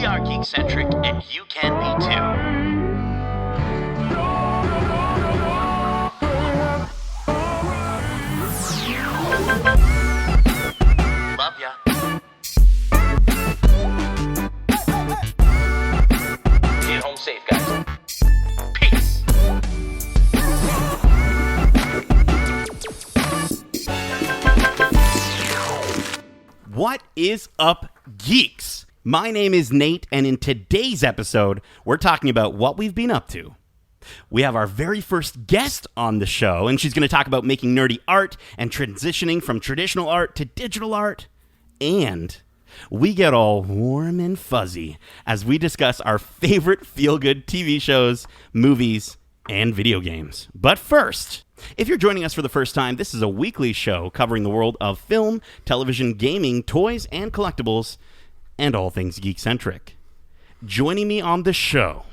We are Geekcentric, and you can be too. Love ya. Get home safe, guys. Peace. What is up, geeks? My name is Nate, and in today's episode, we're talking about what we've been up to. We have our very first guest on the show, and she's going to talk about making nerdy art and transitioning from traditional art to digital art. And we get all warm and fuzzy as we discuss our favorite feel-good TV shows, movies, and video games. But first, if you're joining us for the first time, this is a weekly show covering the world of film, television, gaming, toys, and collectibles, and all things geek-centric. Joining me on the show,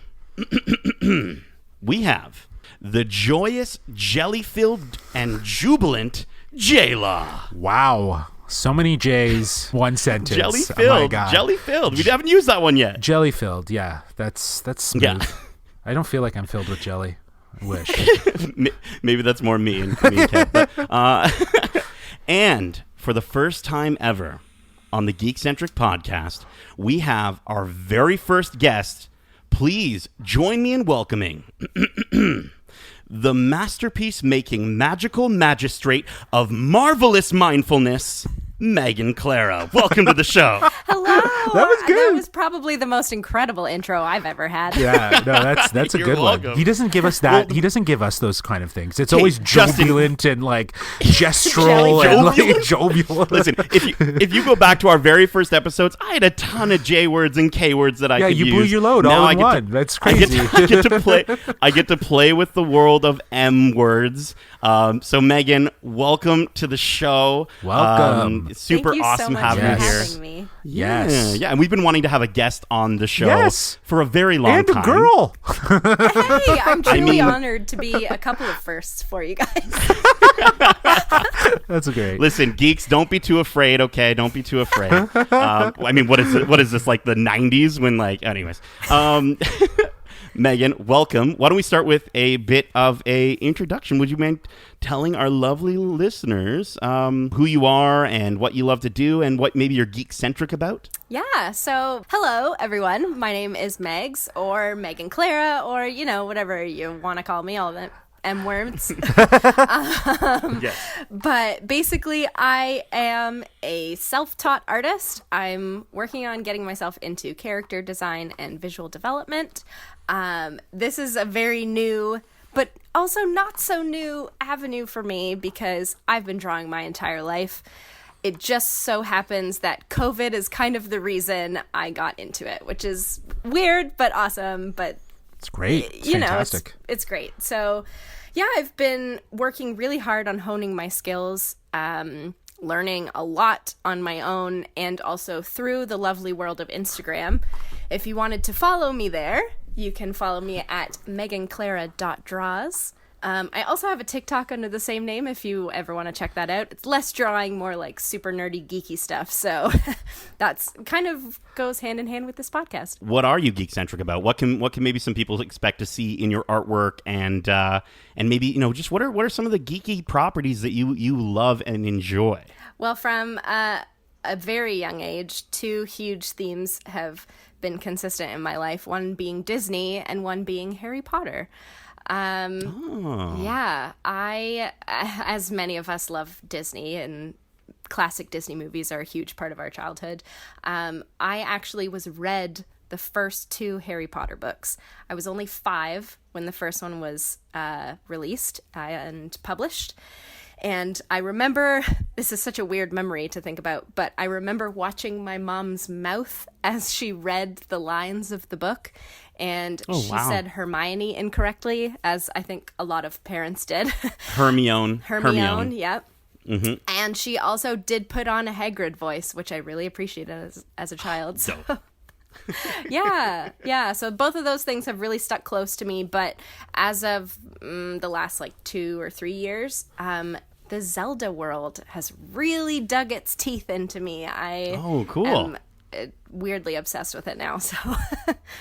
we have the joyous, jelly-filled, and jubilant J-Law. Wow. So many J's, one sentence. Jelly-filled. Oh my God. Jelly-filled. We haven't used that one yet. Jelly-filled, yeah. That's smooth. Yeah. I don't feel like I'm filled with jelly. I wish. Maybe that's more me and Kev. But, and for the first time ever on the Geekcentric podcast, we have our very first guest. Please join me in welcoming the masterpiece-making magical magistrate of marvelous mindfulness, Megan Clara. Welcome to the show. Hello. That was good. That was probably the most incredible intro I've ever had. Yeah, no, that's a You're good welcome. one. He doesn't give us that. He doesn't give us those kind of things. It's always Justin- jubilant and like gestural and like jovial. Listen, if you go back to our very first episodes, I had a ton of J words and K words that I could use. you blew your load Now all I in get one. to- That's crazy. I get to play with the world of M words. So Megan, welcome to the show. Welcome. It's super Thank you awesome so much having for you here. having me. Yes. Yeah, and we've been wanting to have a guest on the show Yes. for a very long And time. a girl. Hey, I'm truly mean- honored to be a couple of firsts for you guys. That's great. Listen, geeks, don't be too afraid, okay? Don't be too afraid. I mean, what is it? What is this, like the 90s when, like, anyways. Megan, welcome. Why don't we start with a bit of a introduction? Would you mind telling our lovely listeners who you are and what you love to do and what maybe you're geek-centric about? Yeah, so hello, everyone. My name is Megs, or Megan Clara, or, you know, whatever you want to call me, all the M words. Yes. But basically, I am a self-taught artist. I'm working on getting myself into character design and visual development. This is a very new, but also not so new avenue for me because I've been drawing my entire life. It just so happens that COVID is kind of the reason I got into it, which is weird, but awesome, but It's great. It's you know, fantastic. it's great. So, yeah, I've been working really hard on honing my skills, learning a lot on my own, and also through the lovely world of Instagram. If you wanted to follow me there, you can follow me at meganclara.draws. I also have a TikTok under the same name if you ever want to check that out. It's less drawing, more like super nerdy, geeky stuff. So that's kind of goes hand in hand with this podcast. What are you geek-centric about? What can maybe some people expect to see in your artwork and maybe, you know, just what are some of the geeky properties that you love and enjoy? Well, from a very young age, two huge themes have been consistent in my life, one being Disney and one being Harry Potter. Yeah, as many of us love Disney, and classic Disney movies are a huge part of our childhood. I actually was read the first two Harry Potter books. I was only 5 when the first one was released and published. And I remember, this is such a weird memory to think about, but I remember watching my mom's mouth as she read the lines of the book. And she said Hermione incorrectly, as I think a lot of parents did. Hermione. Yep. Mm-hmm. And she also did put on a Hagrid voice, which I really appreciated as a child. So. Yeah. So both of those things have really stuck close to me. But as of the last 2 or 3 years, the Zelda world has really dug its teeth into me. Oh, cool. weirdly obsessed with it now. So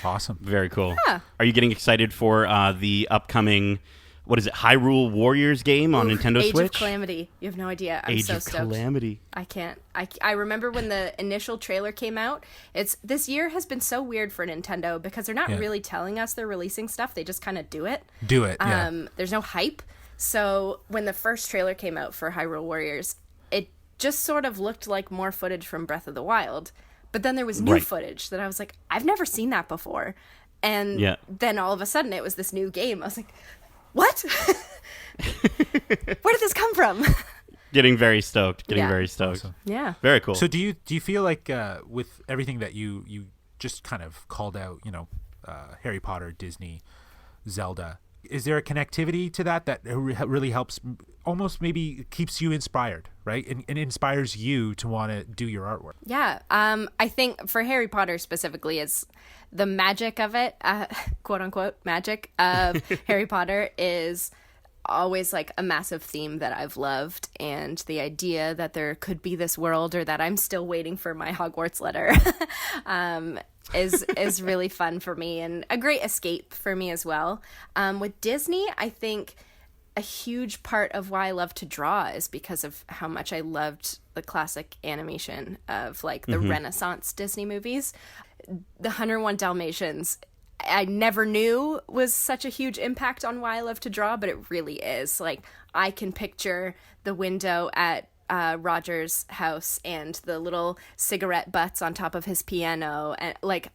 Awesome. Very cool. Yeah. Are you getting excited for the upcoming, what is it, Hyrule Warriors game on Nintendo Age Switch? of Calamity. You have no idea. I'm Age so of stoked. Calamity. I can't. I remember when the initial trailer came out. This year has been so weird for Nintendo because they're not really telling us they're releasing stuff. They just kind of do it. There's no hype. So when the first trailer came out for Hyrule Warriors, it just sort of looked like more footage from Breath of the Wild. But then there was new footage that I was like, I've never seen that before. And then all of a sudden it was this new game. I was like, what? Where did this come from? Getting very stoked. Very stoked. Awesome. Yeah. Very cool. So do you feel like with everything that you just kind of called out, Harry Potter, Disney, Zelda, is there a connectivity to that really helps, almost maybe keeps you inspired, right? And inspires you to want to do your artwork? Yeah. I think for Harry Potter specifically, it's the magic of it, quote unquote, magic of Harry Potter is always like a massive theme that I've loved, and the idea that there could be this world, or that I'm still waiting for my Hogwarts letter, is really fun for me and a great escape for me as well. With Disney, I think a huge part of why I love to draw is because of how much I loved the classic animation of like the Renaissance Disney movies. The 101 Dalmatians, I never knew was such a huge impact on why I love to draw, but it really is. Like, I can picture the window at Roger's house and the little cigarette butts on top of his piano. And like,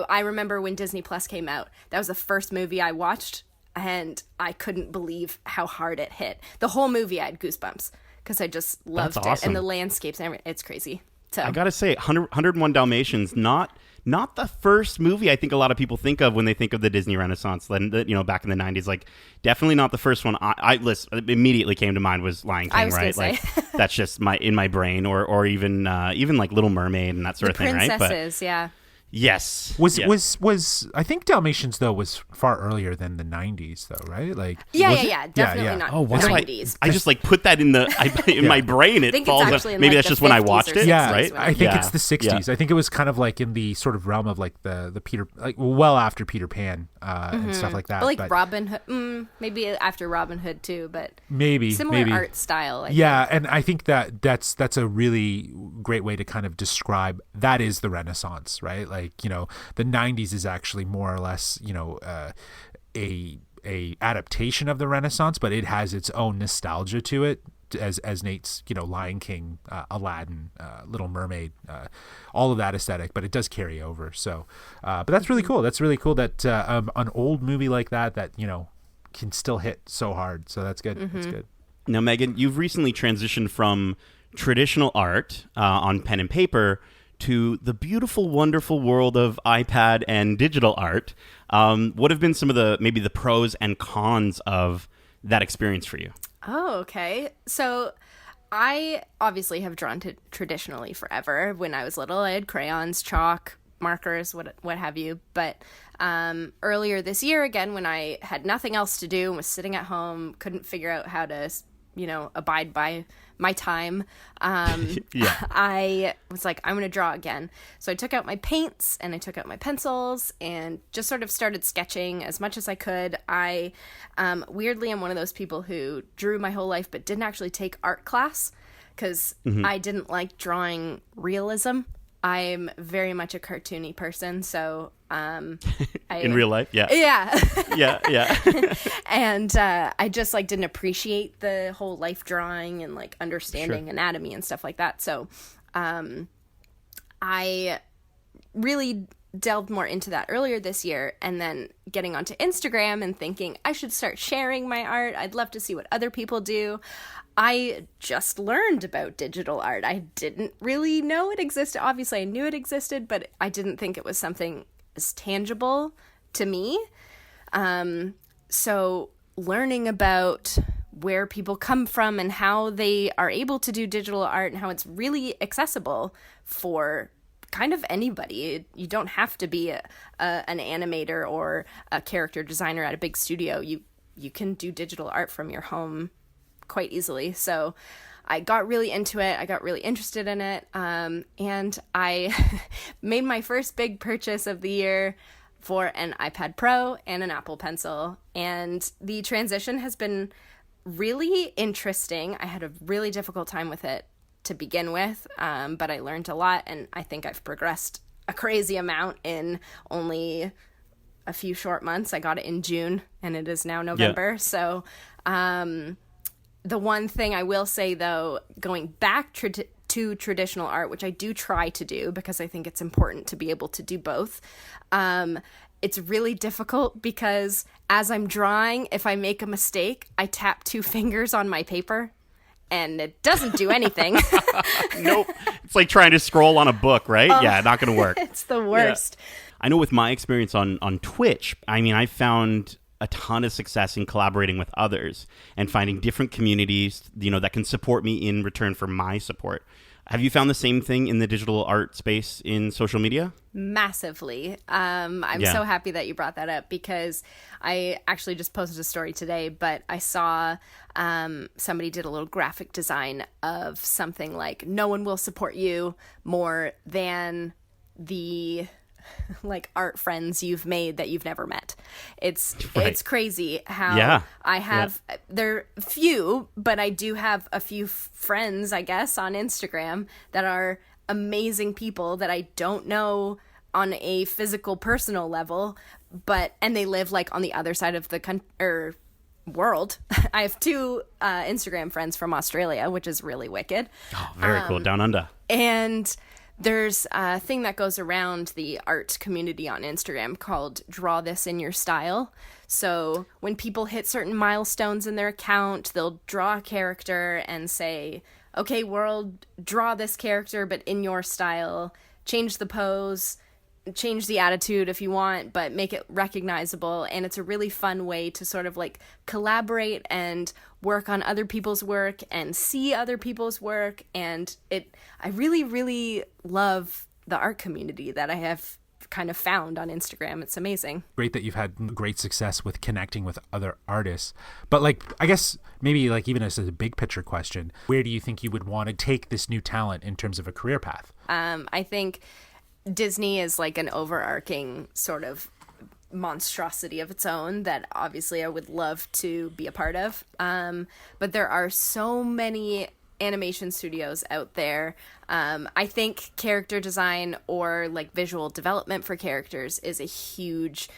I remember when Disney Plus came out, that was the first movie I watched, and I couldn't believe how hard it hit. The whole movie, I had goosebumps because I just loved it. And the landscapes, and everything, it's crazy. So I gotta say, 101 Dalmatians, not the first movie I think a lot of people think of when they think of the Disney Renaissance. Then, back in the 90s, like definitely not the first one. I immediately came to mind was Lion King, right? Like that's just in my brain, or even like Little Mermaid and that sort of thing, right? Princesses, yeah. Yes. Was I think Dalmatians though was far earlier than the 90s though, right? Like yeah, definitely not Oh, the that's why 90s. I just like put that in my brain. It think it's falls. actually in, Maybe like, that's the just when I 50s watched or it, 60s. right? I think it's the 60s. I think it was kind of like in the sort of realm of like the Peter, like well after Peter Pan and stuff like that. But like but Robin Hood, maybe after Robin Hood too, but maybe similar art style. I think. And I think that's a really great way to kind of describe that is the Renaissance, right? Like the 90s is actually more or less a adaptation of the Renaissance, but it has its own nostalgia to it, as Nate's Lion King, Aladdin, Little Mermaid, all of that aesthetic, but it does carry over. So but that's really cool. That's really cool that an old movie like that can still hit so hard. So that's good. That's good. Now, Megan, you've recently transitioned from traditional art on pen and paper to the beautiful, wonderful world of iPad and digital art. What have been some of the pros and cons of that experience for you? Oh, okay. So I obviously have drawn traditionally forever. When I was little, I had crayons, chalk, markers, what have you. But earlier this year, again, when I had nothing else to do and was sitting at home, couldn't figure out how to, abide by my time, I was like, I'm going to draw again. So I took out my paints and I took out my pencils and just sort of started sketching as much as I could. I weirdly am one of those people who drew my whole life but didn't actually take art class because I didn't like drawing realism. I'm very much a cartoony person, so in real life, yeah. And I just like didn't appreciate the whole life drawing and like understanding anatomy and stuff like that. So I really delved more into that earlier this year, and then getting onto Instagram and thinking I should start sharing my art. I'd love to see what other people do. I just learned about digital art. I didn't really know it existed. Obviously, I knew it existed, but I didn't think it was something as tangible to me. So learning about where people come from and how they are able to do digital art and how it's really accessible for kind of anybody. You don't have to be an animator or a character designer at a big studio. You can do digital art from your home quite easily. So I got really into it. I got really interested in it. And I made my first big purchase of the year for an iPad Pro and an Apple Pencil. And the transition has been really interesting. I had a really difficult time with it to begin with, but I learned a lot, and I think I've progressed a crazy amount in only a few short months. I got it in June, and it is now November. Yeah. So the one thing I will say, though, going back to traditional art, which I do try to do because I think it's important to be able to do both, it's really difficult because as I'm drawing, if I make a mistake, I tap 2 fingers on my paper and it doesn't do anything. Nope. It's like trying to scroll on a book, right? Yeah, not going to work. It's the worst. Yeah. I know with my experience on Twitch, I mean, I found a ton of success in collaborating with others and finding different communities, that can support me in return for my support. Have you found the same thing in the digital art space in social media? Massively. I'm so happy that you brought that up because I actually just posted a story today, but I saw somebody did a little graphic design of something like, no one will support you more than the art friends you've made that you've never met. It's crazy how I have they're few, but I do have a few friends, I guess, on Instagram that are amazing people that I don't know on a physical personal level, and they live on the other side of the world. I have 2 Instagram friends from Australia, which is really wicked. Oh, very cool. Down under. And there's a thing that goes around the art community on Instagram called Draw This in Your Style. So when people hit certain milestones in their account, they'll draw a character and say, okay, world, draw this character, but in your style. Change the pose, change the attitude if you want, but make it recognizable. And it's a really fun way to sort of collaborate and work on other people's work and see other people's work. And I really, really love the art community that I have kind of found on Instagram. It's amazing. Great that you've had great success with connecting with other artists. But I guess maybe even as a big picture question, where do you think you would want to take this new talent in terms of a career path? I think Disney is an overarching sort of monstrosity of its own that obviously I would love to be a part of. But there are so many animation studios out there. I think character design or visual development for characters is a huge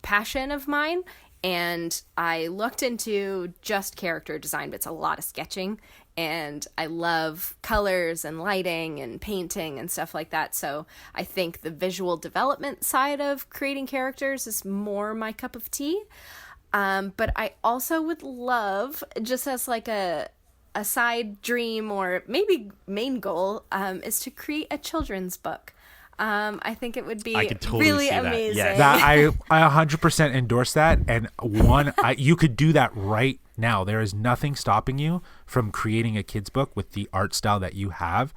passion of mine. And I looked into just character design, but it's a lot of sketching. And I love colors and lighting and painting and stuff like that. So I think the visual development side of creating characters is more my cup of tea. But I also would love, just as a side dream or maybe main goal, is to create a children's book. I think it would be really amazing. Yes. I 100% endorse that. And you could do that right now. There is nothing stopping you from creating a kid's book with the art style that you have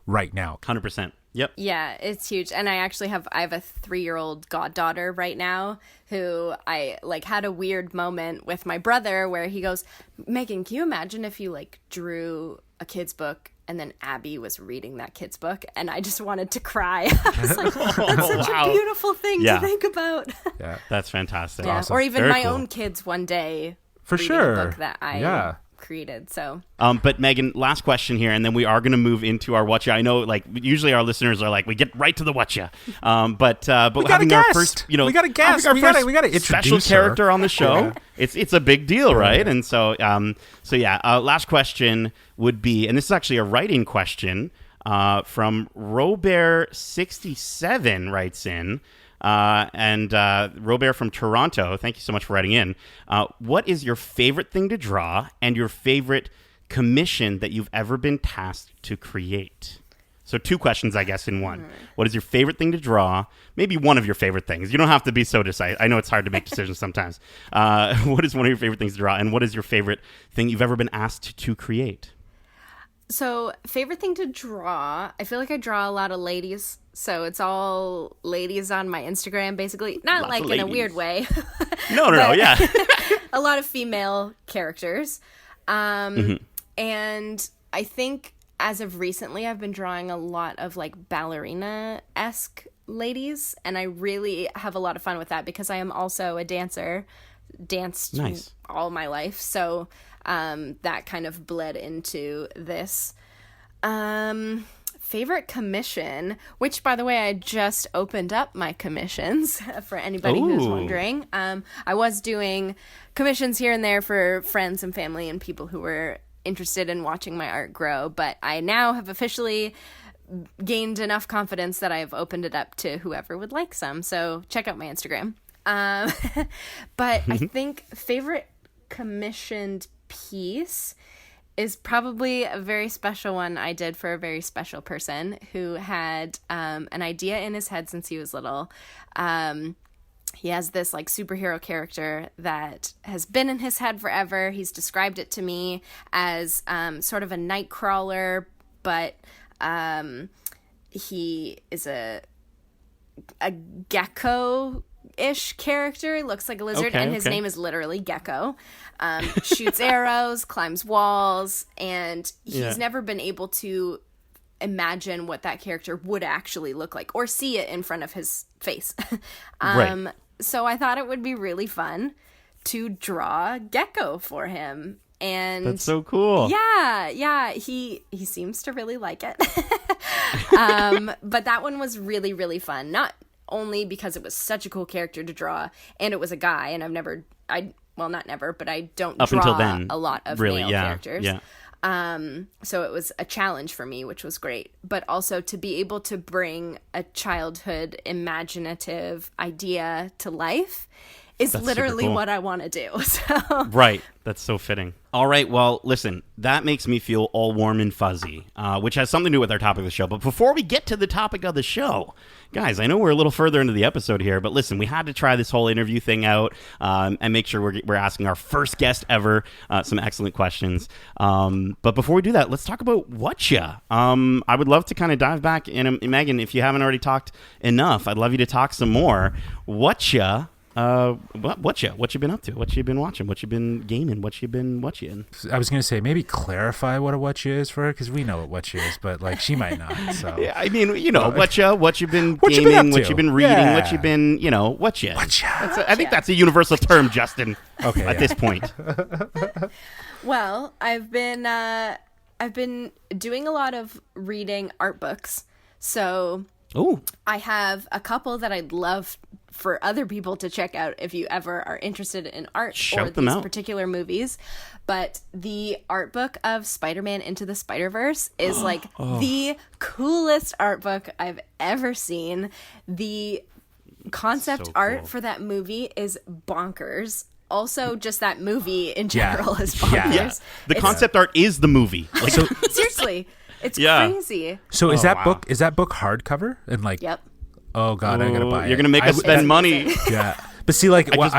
right now. 100%. Yep. Yeah, it's huge. And I actually have a 3-year-old goddaughter right now who I had a weird moment with my brother where he goes, Megan, can you imagine if you drew a kid's book and then Abby was reading that kid's book? And I just wanted to cry. I was like, that's such a beautiful thing to think about. Yeah, that's fantastic. Yeah. Awesome. Or even Very my cool. own kids one day For reading sure. a book that I created. So but Megan, last question here, and then we are going to move into our Whatcha. I know usually our listeners are we get right to the Whatcha. But we got having a our guest. first, We got a guest. our We first gotta introduce special her. character on the show. Yeah. It's a big deal, right? And so last question would be, and this is actually a writing question from Robert67 writes in. And Robert from Toronto, thank you so much for writing in. What is your favorite thing to draw and your favorite commission that you've ever been tasked to create? So 2 questions, I guess, in one. What is your favorite thing to draw? Maybe one of your favorite things. You don't have to be so decisive. I know it's hard to make decisions sometimes. What is one of your favorite things to draw? And what is your favorite thing you've ever been asked to create? So, favorite thing to draw, I feel like I draw a lot of ladies. So, it's all ladies on my Instagram, basically. Not Lots of in a ladies. weird way. No, A lot of female characters. And I think as of recently, I've been drawing a lot of like ballerina-esque ladies, and I really have a lot of fun with that because I am also a dancer, danced Nice. all my life. So that kind of bled into this. Favorite commission, which by the way, I just opened up my commissions for anybody who's Ooh. wondering. I was doing commissions here and there for friends and family and people who were interested in watching my art grow, but I now have officially gained enough confidence that I've opened it up to whoever would like some. So check out my Instagram. But I think favorite commissioned piece is probably a very special one I did for a very special person who had an idea in his head since he was little. He has this like superhero character that has been in his head forever. He's described it to me as sort of a night crawler, but he is a gecko-ish character. Looks like a lizard, Okay, and his okay. name is literally Gecko. Shoots arrows, climbs walls, and he's never been able to imagine what that character would actually look like or see it in front of his face. Right. So I thought it would be really fun to draw Gecko for him. And That's so cool. yeah, he seems to really like it. But that one was really, really fun. Not only because it was such a cool character to draw, and it was a guy, and not never, but I don't Up draw until then, a lot of really, male yeah, characters. yeah. So it was a challenge for me, which was great. But also to be able to bring a childhood imaginative idea to life is That's literally super cool. what I want to do. So Right. That's so fitting. All right. Well, listen, that makes me feel all warm and fuzzy, which has something to do with our topic of the show. But before we get to the topic of the show, guys, I know we're a little further into the episode here, but listen, we had to try this whole interview thing out and make sure we're asking our first guest ever some excellent questions. But before we do that, let's talk about Whatcha. I would love to kind of dive back in. Megan, if you haven't already talked enough, I'd love you to talk some more. Whatcha. What you been up to? What you been watching? What you been gaming? What you been watching? I was going to say, maybe clarify what a Whatcha is for her, because we know what Whatcha is, but like she might not. So Yeah, I mean, you know, what you been What you gaming, been up what to? you been reading, Yeah. what you been, you know, Whatcha. Whatcha. I think that's a universal term, Justin. Okay, at yeah. this point. Well, I've been doing a lot of reading art books. So Oh, I have a couple that I'd love for other people to check out if you ever are interested in art Shout or them these out. particular movies. But the art book of Spider-Man Into the Spider-Verse is like the coolest art book I've ever seen. The concept So art cool. for that movie is bonkers. Also, just that movie in Yeah. general is Yeah. bonkers. yeah. The It's- concept art is the movie. Like, Seriously, it's Yeah. crazy. So is Oh, that wow. book hardcover and like? Yep. Oh God, I gotta buy it. you're gonna make us I- spend money. Yeah, but see, like, just-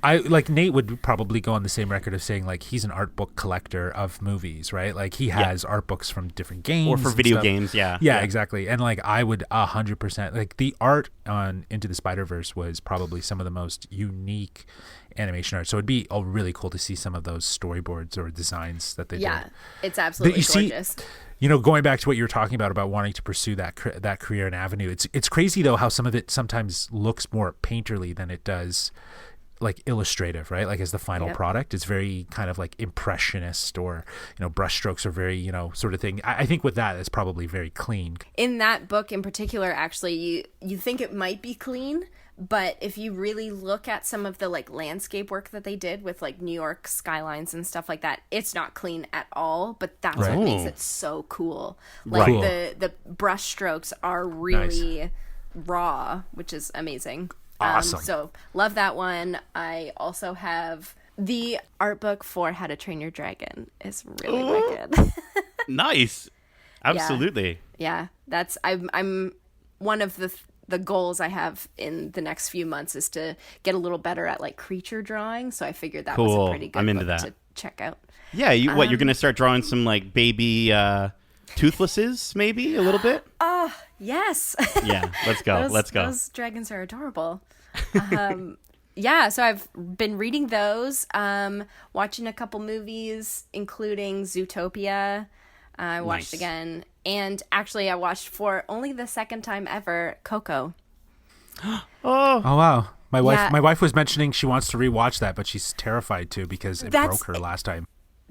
I like Nate would probably go on the same record of saying like he's an art book collector of movies, right? Like he has art books from different games Or for and video stuff. games, yeah. Yeah, exactly. And like I would 100% like the art on Into the Spider-Verse was probably some of the most unique animation art. So it'd be really cool to see some of those storyboards or designs that they Yeah, did. it's absolutely you see- gorgeous. You know, going back to what you were talking about wanting to pursue that career and avenue, it's crazy though how some of it sometimes looks more painterly than it does like illustrative, right? Like as the final Yep. product, it's very kind of like impressionist, or you know, brushstrokes are very, you know, sort of thing. I think with that, it's probably very clean. In that book in particular, actually, you think it might be clean, but if you really look at some of the like landscape work that they did with like New York skylines and stuff like that, it's not clean at all, but that's Right. what makes Oh. it so cool. Like Cool. the brush strokes are really raw, which is amazing. Awesome. So love that one. I also have the art book for How to Train Your Dragon. Is really wicked. Nice. Absolutely. Yeah, that's I'm one of the goals I have in the next few months is to get a little better at like creature drawing. So I figured that was Cool. a pretty good I'm into book that. to check out. Yeah, you're going to start drawing some like baby toothlesses maybe a little bit? Yes. Yeah, let's go. Let's go. Those dragons are adorable. Yeah, so I've been reading those, watching a couple movies, including Zootopia. I watched Nice. again. And actually, I watched for only the second time ever, Coco. Oh wow. My Yeah. wife was mentioning she wants to rewatch that, but she's terrified to because it That's- broke her last time.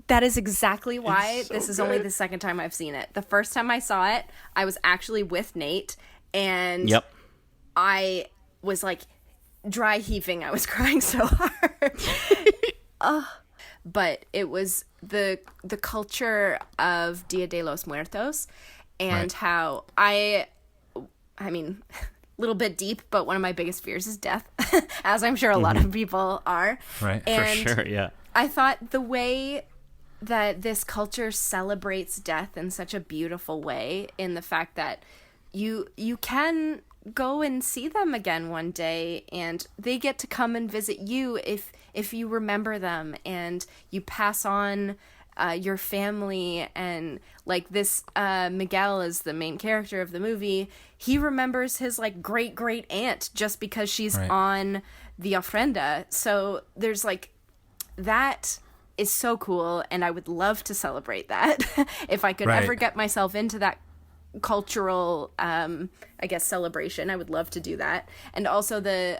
That is exactly why this is only the second time I've seen it. The first time I saw it, I was actually with Nate, and Yep. I was like dry heaving. I was crying so hard. But it was the culture of Dia de los Muertos, and Right. how I mean, a little bit deep, but one of my biggest fears is death, as I'm sure a lot of people are. Right. For And Sure, yeah. I thought the way that this culture celebrates death in such a beautiful way, in the fact that you can go and see them again one day, and they get to come and visit you if you remember them, and you pass on your family. And like this Miguel is the main character of the movie. He remembers his like great aunt just because she's Right. on the ofrenda. So there's like, that is so cool, and I would love to celebrate that. If I could Right. ever get myself into that cultural I guess celebration, I would love to do that. And also the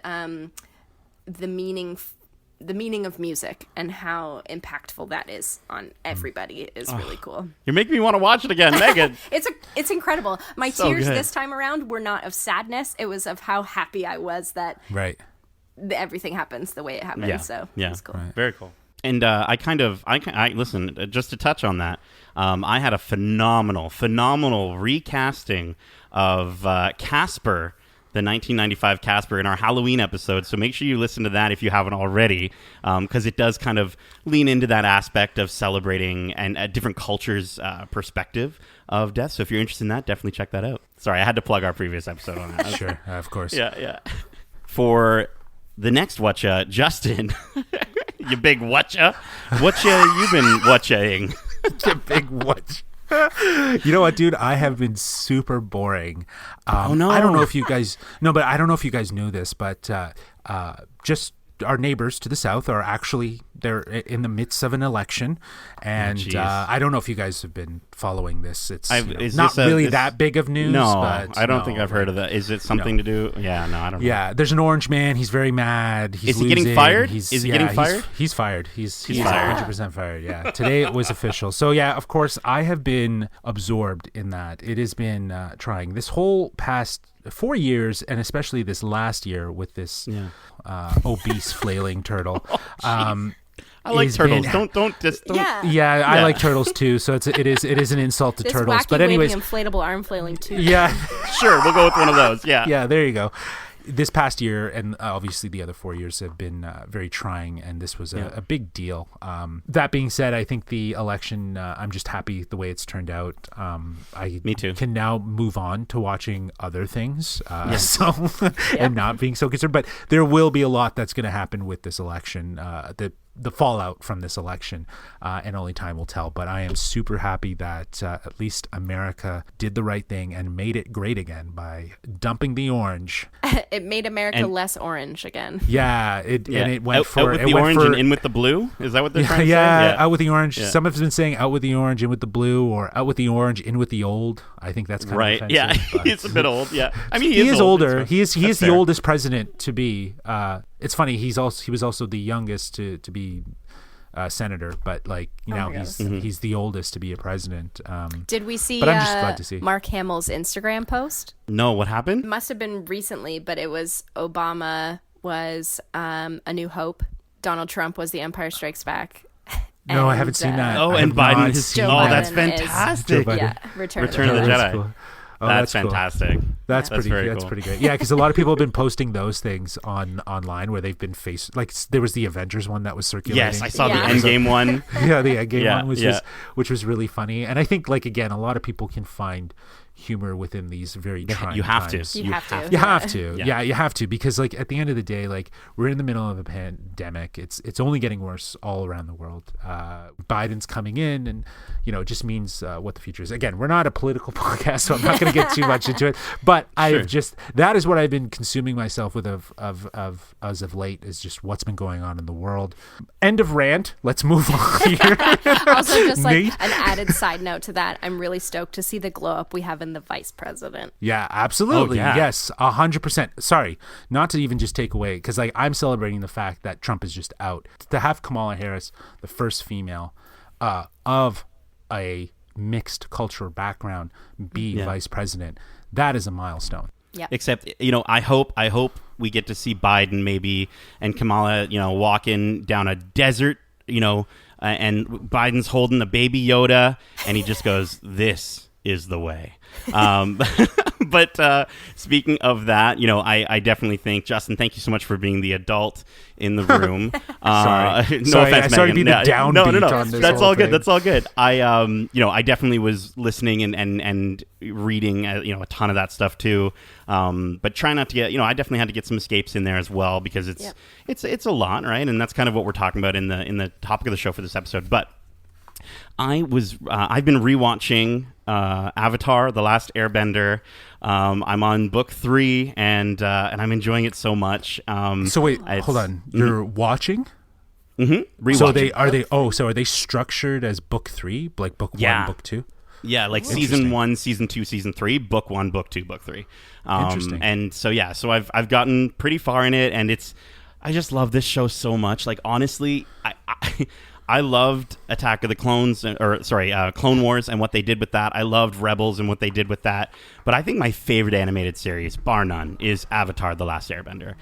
meaning of music and how impactful that is on everybody is really cool. You're making me want to watch it again, Megan. It's incredible. My So tears good. this time around were not of sadness, it was of how happy I was that Right. everything happens the way it happens. Yeah. So Yeah. it's cool. Very cool. And I listen, just to touch on that, I had a phenomenal recasting of Casper, the 1995 Casper, in our Halloween episode. So make sure you listen to that if you haven't already, because it does kind of lean into that aspect of celebrating and a different cultures' perspective of death. So if you're interested in that, definitely check that out. Sorry, I had to plug our previous episode on that. Sure. Of course. Yeah. For the next watcha, Justin, you big watcha, you been watching? You big what? You know what, dude? I have been super boring. no. I don't know if you guys knew this, but just our neighbors to the south are actually they're in the midst of an election, and geez. I don't know if you guys have been following this. It's Is not this really that big of news. No, but I don't think I've heard of that. Is it something to do? Yeah, no, I don't know. Yeah, there's an orange man. He's very mad. He's Is he getting losing. fired? He's, Is he getting fired? He's fired. He's fired. 100% fired. Yeah. Today it was official. So yeah, of course, I have been absorbed in that. It has been trying this whole past 4 years, and especially this last year with this obese flailing turtle. I like has turtles. been- Don't. Yeah. Yeah, I like turtles too. So it is an insult to This turtles. wacky But anyways, waving inflatable arm flailing too. yeah. Sure, we'll go with one of those. Yeah. Yeah, there you go. This past year, and obviously the other 4 years have been very trying, and this was a big deal. That being said, I think the election, I'm just happy the way it's turned out. Me too. Can now move on to watching other things, so and not being so concerned. But there will be a lot that's going to happen with this election. The fallout from this election, and only time will tell. But I am super happy that at least America did the right thing and made it great again by dumping the orange. It made America And- less orange again. Yeah, and it went out, for out with it the went orange for, and in with the blue. Is that what they're trying to yeah, say? out with the orange. Yeah. Some have been saying out with the orange, in with the blue, or out with the orange, in with the old. I think that's kind Right. of Yeah. offensive. but- It's a bit old. Yeah. I mean, he is old. older. It's He is that's the fair. oldest president to be. It's funny. He was also the youngest to be senator, but like now my he's the oldest to be a president. Did we see But I'm just glad to see. Mark Hamill's Instagram post? No, what happened? Must have been recently, but it was Obama was A New Hope. Donald Trump was The Empire Strikes Back. No, I And, haven't seen that. Oh, I and have not Biden is. seen Joe Oh, that. that's Biden is- fantastic. Joe Biden. Yeah, Return Return of the Oh, that's Jedi. cool. Oh, That's cool. fantastic. That's That's very cool. pretty great. Yeah, because a lot of people have been posting those things online where they've been there was the Avengers one that was circulating. Yes, I saw Yeah. the Endgame one. Yeah, the Endgame Yeah, one, which yeah. was really funny. And I think, like, again, a lot of people can find humor within these very trying You have times. to. You have to. You have to. Yeah, you have to, because like at the end of the day, like we're in the middle of a pandemic. It's only getting worse all around the world. Biden's coming in, and it just means what the future is. Again, we're not a political podcast, so I'm not going to get too much into it. But I've just that is what I've been consuming myself with of as of late, is just what's been going on in the world. End of rant. Let's move on here. Also, just like Nate? an added side note to that, I'm really stoked to see the glow up we have in the vice president. Yeah, absolutely. Oh, yeah. Yes, 100%. Sorry, not to even just take away, because like I'm celebrating the fact that Trump is just out. To have Kamala Harris, the first female of a mixed cultural background, be vice president, that is a milestone. Yeah. Except, I hope we get to see Biden maybe and Kamala, walking down a desert, and Biden's holding a baby Yoda, and he just goes, "This is the way." But speaking of that, I definitely think, Justin, thank you so much for being the adult in the room. Sorry. No offense, sorry to Megan. be the downbeat No. on this That's whole all good. thing. That's all good. I definitely was listening and reading, a ton of that stuff too. But try not to get, I definitely had to get some escapes in there as well, because it's a lot, right? And that's kind of what we're talking about in the topic of the show for this episode. But I've been rewatching Avatar: The Last Airbender. I'm on book 3, and I'm enjoying it so much. So wait, hold on. You're watching? Rewatching. So are they structured as book 3, like book 1, book 2? Yeah, like season 1, season 2, season 3, book 1, book 2, book 3. Interesting. And so so I've gotten pretty far in it, and I just love this show so much. Like, honestly, I loved Attack of the Clones, Clone Wars and what they did with that. I loved Rebels and what they did with that. But I think my favorite animated series, bar none, is Avatar: The Last Airbender.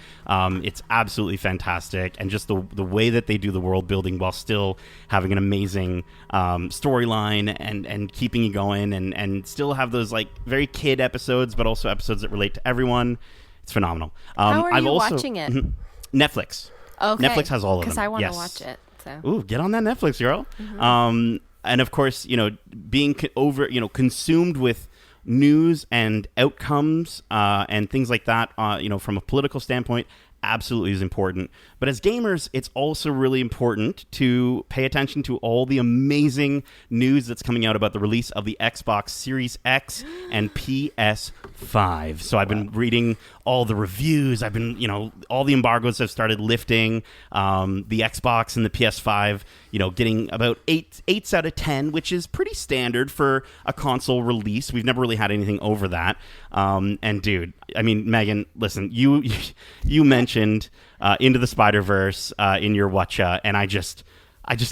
It's absolutely fantastic, and just the way that they do the world building while still having an amazing storyline and keeping you going, and still have those like very kid episodes, but also episodes that relate to everyone. It's phenomenal. How are you watching it? Netflix. Okay. Netflix has all of them. Because I want to Yes. watch it. So. Ooh, get on that Netflix, girl. And of course, being consumed with news and outcomes and things like that, from a political standpoint, absolutely is important. But as gamers, it's also really important to pay attention to all the amazing news that's coming out about the release of the Xbox Series X and PS5. So I've been reading all the reviews. I've been, all the embargoes have started lifting. The Xbox and the PS5, getting about 8s out of 10, which is pretty standard for a console release. We've never really had anything over that. And dude, I mean, Megan, listen, you mentioned Into the Spider-Verse in your Whatcha, and I just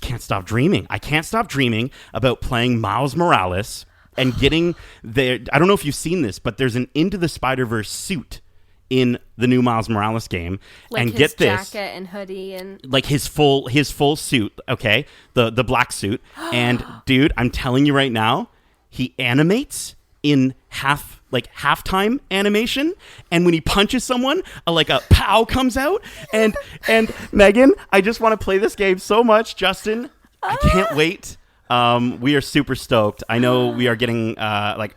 can't stop dreaming. I can't stop dreaming about playing Miles Morales and getting there. I don't know if you've seen this, but there's an Into the Spider-Verse suit in the new Miles Morales game. Like and his get this, jacket and hoodie and like his full suit, okay? The black suit. And dude, I'm telling you right now, he animates in halftime animation, and when he punches someone, a pow comes out, and Megan, I just want to play this game so much. Justin, I can't wait. We are super stoked. I know we are getting a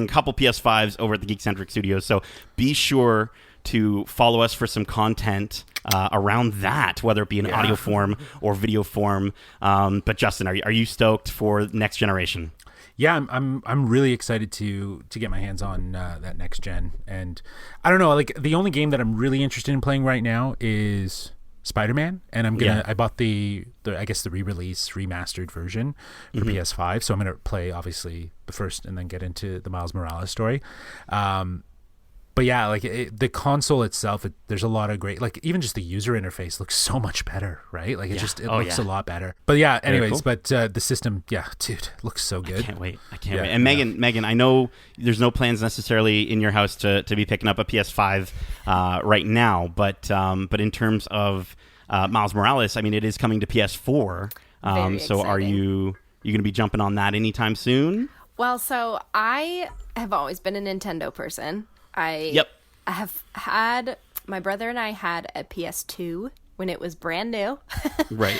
couple PS5s over at the Geekcentric Studios, so be sure to follow us for some content around that, whether it be in audio form or video form. But Justin, are you stoked for next generation? Yeah, I'm really excited to get my hands on that next gen, and I don't know, like the only game that I'm really interested in playing right now is Spider-Man, and I bought the I guess the re-release remastered version for PS5, so I'm gonna play obviously the first and then get into the Miles Morales story. But yeah, like the console itself, there's a lot of great, like even just the user interface looks so much better, right? Like it looks a lot better. But yeah, anyways, cool. But the system, yeah, dude, looks so good. I can't wait. And Megan, I know there's no plans necessarily in your house to be picking up a PS5 right now, but in terms of Miles Morales, I mean, it is coming to PS4. So are you going to be jumping on that anytime soon? Well, so I have always been a Nintendo person. I have had, my brother and I had a PS2 when it was brand new. Right.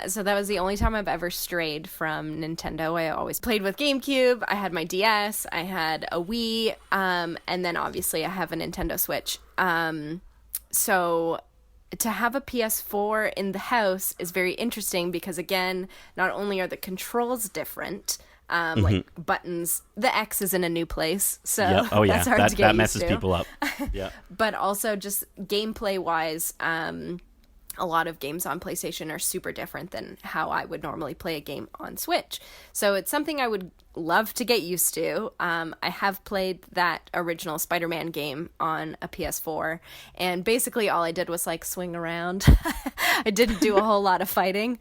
So that was the only time I've ever strayed from Nintendo. I always played with GameCube. I had my DS. I had a Wii. And then obviously I have a Nintendo Switch. So to have a PS4 in the house is very interesting because, again, not only are the controls different, like buttons, the X is in a new place, so that's hard to get that messes used to. people up. Yeah. But also just gameplay wise, a lot of games on PlayStation are super different than how I would normally play a game on Switch. So it's something I would love to get used to. I have played that original Spider-Man game on a PS4, and basically all I did was like swing around. I didn't do a whole lot of fighting.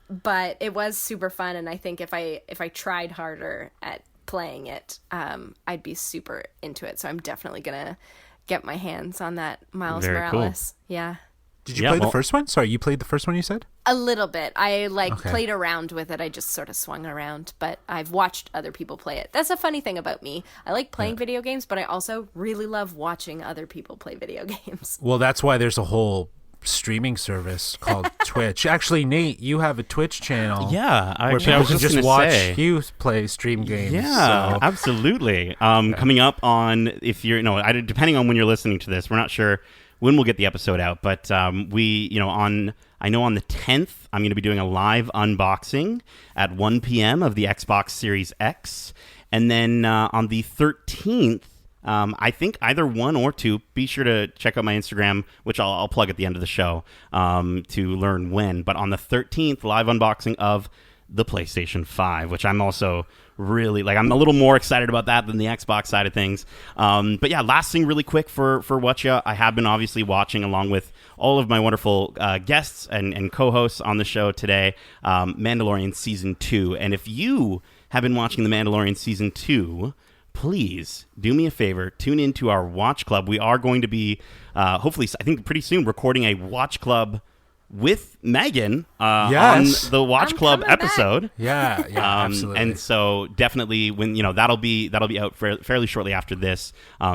But it was super fun, and I think if I tried harder at playing it, I'd be super into it. So I'm definitely gonna get my hands on that Miles Very Morales. cool. Yeah. Did you play the first one? Sorry, you played the first one, you said? A little bit. I played around with it. I just sort of swung around, but I've watched other people play it. That's a funny thing about me. I like playing video games, but I also really love watching other people play video games. Well, that's why there's a whole streaming service called Twitch. Actually, Nate, you have a Twitch channel. Yeah, where people can just watch you play stream games. Yeah, so. Absolutely. Coming up on, if you're, depending on when you're listening to this, we're not sure when we'll get the episode out, but I know on the 10th, I'm going to be doing a live unboxing at 1 p.m. of the Xbox Series X, and then on the 13th, I think either one or two. Be sure to check out my Instagram, which I'll plug at the end of the show to learn when. But on the 13th, live unboxing of the PlayStation 5, which I'm also really I'm a little more excited about that than the Xbox side of things. But yeah, last thing really quick for Whatcha, I have been obviously watching along with all of my wonderful guests and co-hosts on the show today, Mandalorian Season 2. And if you have been watching The Mandalorian Season 2, please do me a favor, tune into our Watch Club. We are going to be, hopefully, I think pretty soon, recording a Watch Club with Megan on the Watch Club episode. Back. Yeah, absolutely. And so definitely when that'll be out fairly shortly after this.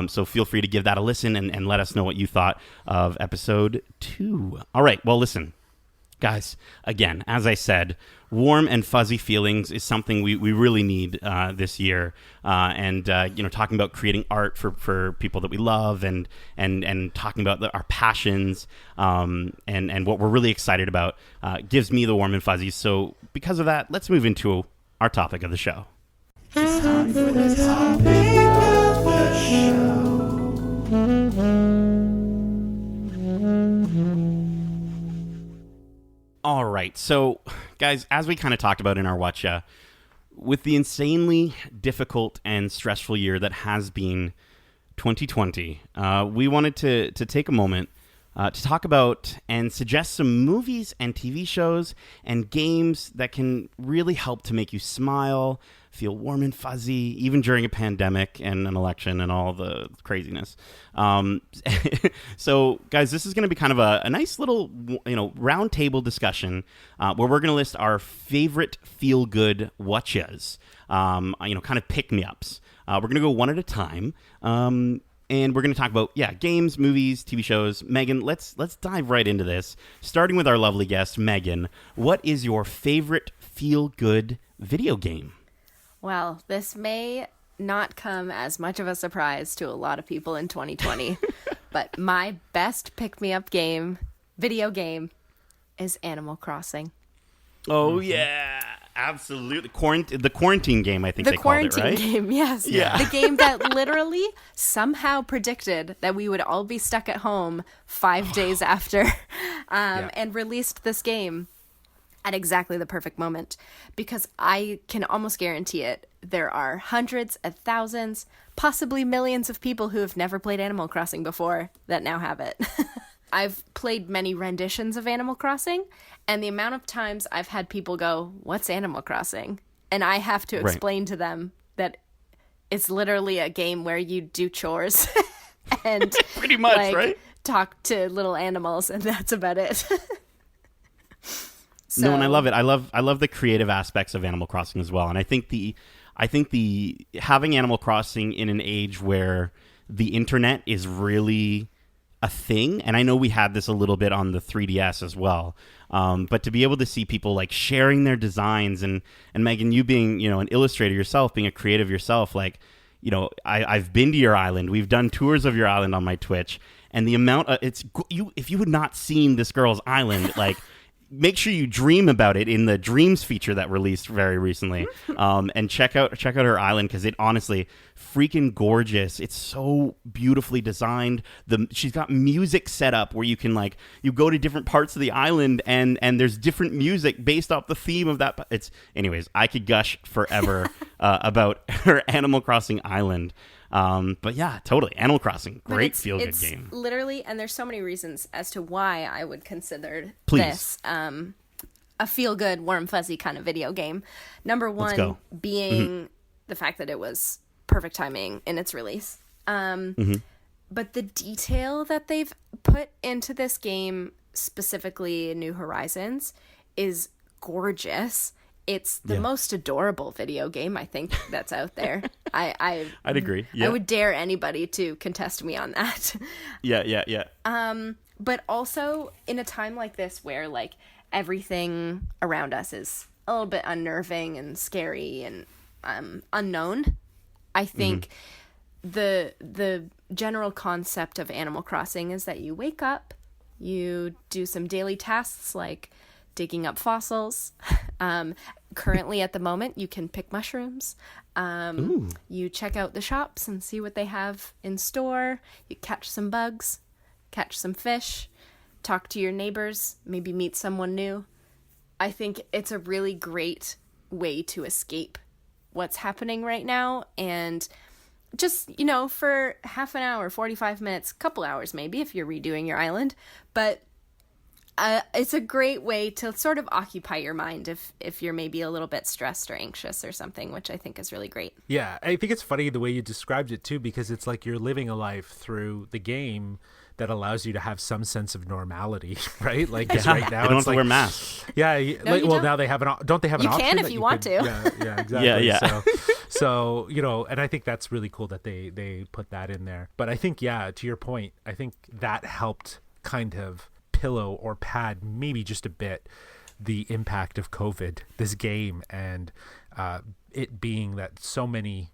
So feel free to give that a listen and let us know what you thought of episode 2. All right, well listen, guys, again, as I said, warm and fuzzy feelings is something we really need this year. And talking about creating art for people that we love and talking about our passions and what we're really excited about gives me the warm and fuzzies. So because of that, let's move into our topic of the show. It's time for the topic of the show. All right, so guys, as we kind of talked about in our Whatcha, with the insanely difficult and stressful year that has been 2020, we wanted to take a moment to talk about and suggest some movies and TV shows and games that can really help to make you smile, feel warm and fuzzy, even during a pandemic and an election and all the craziness. So, guys, this is going to be kind of a nice little, round table discussion where we're going to list our favorite feel-good watches, kind of pick-me-ups. We're going to go one at a time, and we're going to talk about, games, movies, TV shows. Megan, let's dive right into this, starting with our lovely guest, Megan. What is your favorite feel-good video game? Well, this may not come as much of a surprise to a lot of people in 2020, but my best pick-me-up video game, is Animal Crossing. Oh, yeah, absolutely. The quarantine game, I think they called it, right? The quarantine game, yes. Yeah. The game that literally somehow predicted that we would all be stuck at home 5 days after and released this game at exactly the perfect moment, because I can almost guarantee it. There are hundreds of thousands, possibly millions of people who have never played Animal Crossing before that now have it. I've played many renditions of Animal Crossing, and the amount of times I've had people go, "What's Animal Crossing?" And I have to explain to them that it's literally a game where you do chores and pretty much, right? Talk to little animals, and that's about it. So, no, and I love it. I love the creative aspects of Animal Crossing as well. And I think the having Animal Crossing in an age where the internet is really a thing, and I know we had this a little bit on the 3DS as well. But to be able to see people like sharing their designs, and Megan, you being, you know, an illustrator yourself, being a creative yourself, like, you know, I've been to your island. We've done tours of your island on my Twitch, and the amount of, if you had not seen this girl's island, like, make sure you dream about it in the Dreams feature that released very recently, and check out her island, because it honestly freaking gorgeous. It's so beautifully designed. She's got music set up where you can, like, you go to different parts of the island and there's different music based off the theme of that. Anyways, I could gush forever about her Animal Crossing island. But yeah, totally. Animal Crossing, great feel-good game. Literally, and there's so many reasons as to why I would consider Please. this a feel-good, warm, fuzzy kind of video game. Number one being the fact that it was perfect timing in its release. But the detail that they've put into this game, specifically New Horizons, is gorgeous. It's the most adorable video game, I think, that's out there. I'd agree. Yeah. I would dare anybody to contest me on that. Yeah. But also in a time like this where, like, everything around us is a little bit unnerving and scary and unknown, I think the general concept of Animal Crossing is that you wake up, you do some daily tasks like digging up fossils. Currently at the moment, you can pick mushrooms. You check out the shops and see what they have in store. You catch some bugs, catch some fish, talk to your neighbors, maybe meet someone new. I think it's a really great way to escape what's happening right now, and just, you know, for half an hour, 45 minutes, couple hours maybe if you're redoing your island, but it's a great way to sort of occupy your mind if you're maybe a little bit stressed or anxious or something, which I think is really great. Yeah, I think it's funny the way you described it too, because it's like you're living a life through the game that allows you to have some sense of normality, right? Like, right now, you don't have to wear masks. Yeah, don't. Now they have don't they have an option? You can if you want to. Yeah, exactly. Yeah. So, you know, and I think that's really cool that they put that in there. But I think, yeah, to your point, I think that helped kind of pillow or pad maybe just a bit the impact of COVID, this game, and it being that so many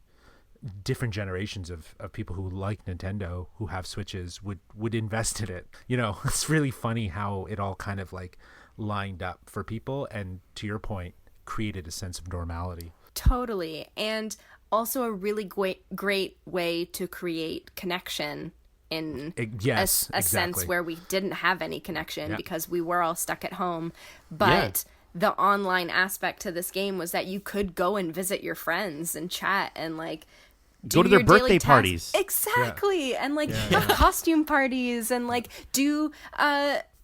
different generations of people who like Nintendo, who have Switches, would invest in it. You know, it's really funny how it all kind of like lined up for people, and to your point, created a sense of normality. Totally. And also a really great way to create connection in a sense where we didn't have any connection because we were all stuck at home. But the online aspect to this game was that you could go and visit your friends and chat and, like, go to their birthday parties. Exactly. And, like, have costume parties and, like, do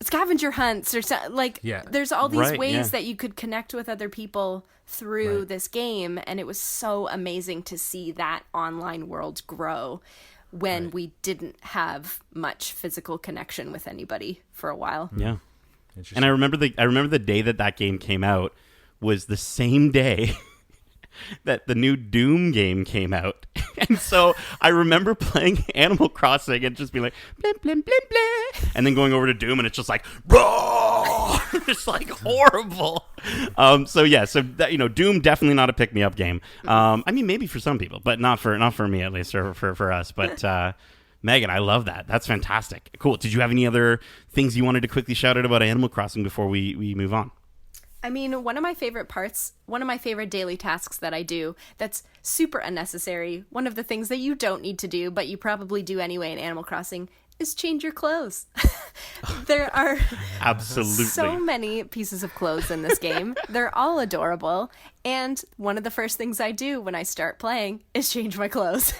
scavenger hunts or like there's all these ways that you could connect with other people through this game, and it was so amazing to see that online world grow when we didn't have much physical connection with anybody for a while. Yeah. And I remember the day that game came out was the same day that the new Doom game came out. And so I remember playing Animal Crossing and just being like, blim, blim, blim, blim, and then going over to Doom and it's just like, raw! It's like horrible. So that, you know, Doom definitely not a pick-me-up game. I mean, maybe for some people, but not for me at least, or for us. But Megan, I love that. That's fantastic. Cool. Did you have any other things you wanted to quickly shout out about Animal Crossing before we move on? I mean, one of my favorite daily tasks that I do that's super unnecessary, one of the things that you don't need to do, but you probably do anyway in Animal Crossing, is change your clothes. There are absolutely so many pieces of clothes in this game. They're all adorable. And one of the first things I do when I start playing is change my clothes.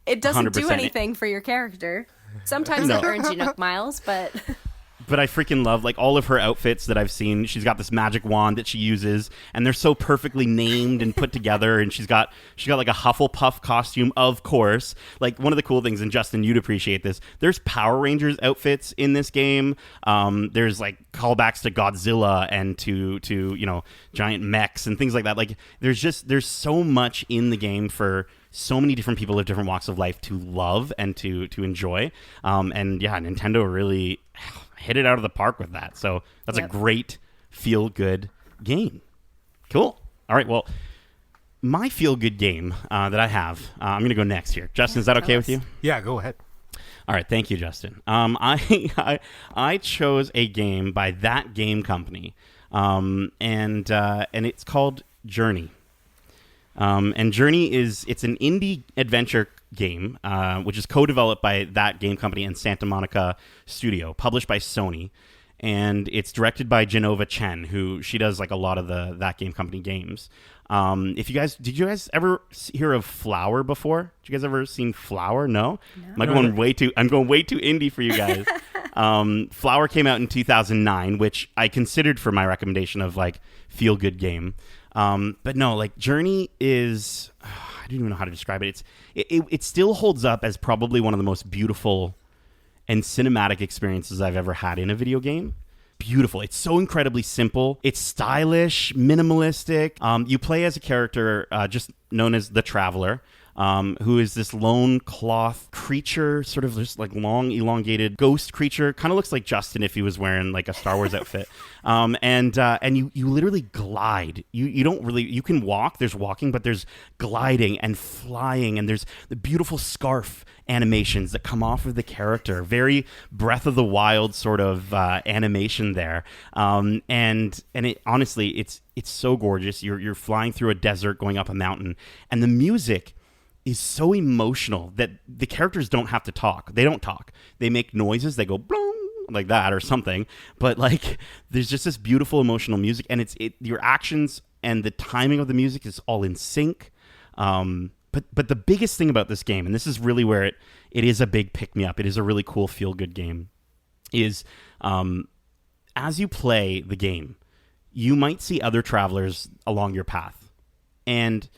It doesn't do anything for your character. Sometimes it earns you Nook miles, but... But I freaking love, like, all of her outfits that I've seen. She's got this magic wand that she uses, and they're so perfectly named and put together. And she's got like a Hufflepuff costume, of course. Like, one of the cool things, and Justin, you'd appreciate this, there's Power Rangers outfits in this game. There's like callbacks to Godzilla and to you know, giant mechs and things like that. Like, there's so much in the game for so many different people of different walks of life to love and to enjoy. And yeah, Nintendo really hit it out of the park with that. So that's a great feel-good game. Cool. All right, well, my feel-good game that I have, I'm going to go next here. Justin, is that okay with you? Yeah, go ahead. All right, thank you, Justin. I chose a game by That Game Company, and it's called Journey. And Journey it's an indie adventure game, which is co-developed by That Game Company and Santa Monica Studio, published by Sony, and it's directed by Genova Chen, who she does like a lot of the That Game Company games. Did you guys ever hear of Flower before? Did you guys ever seen Flower? No? I'm going way too indie for you guys. Flower came out in 2009, which I considered for my recommendation of like feel good game. But no, like Journey is, I don't even know how to describe it. It still holds up as probably one of the most beautiful and cinematic experiences I've ever had in a video game. Beautiful. It's so incredibly simple. It's stylish, minimalistic. You play as a character just known as the Traveler, who is this lone cloth creature, sort of just like long, elongated ghost creature. Kind of looks like Justin if he was wearing like a Star Wars outfit. And you literally glide. You don't really, you can walk. There's walking, but there's gliding and flying, and there's the beautiful scarf animations that come off of the character. Very Breath of the Wild sort of animation there. And it honestly, it's so gorgeous. You're flying through a desert, going up a mountain, and the music is so emotional that the characters don't have to talk. They don't talk. They make noises. They go blong like that or something. But like, there's just this beautiful emotional music, and your actions and the timing of the music is all in sync. But the biggest thing about this game, and this is really where it is a big pick-me-up, it is a really cool feel-good game, is as you play the game, you might see other travelers along your path. And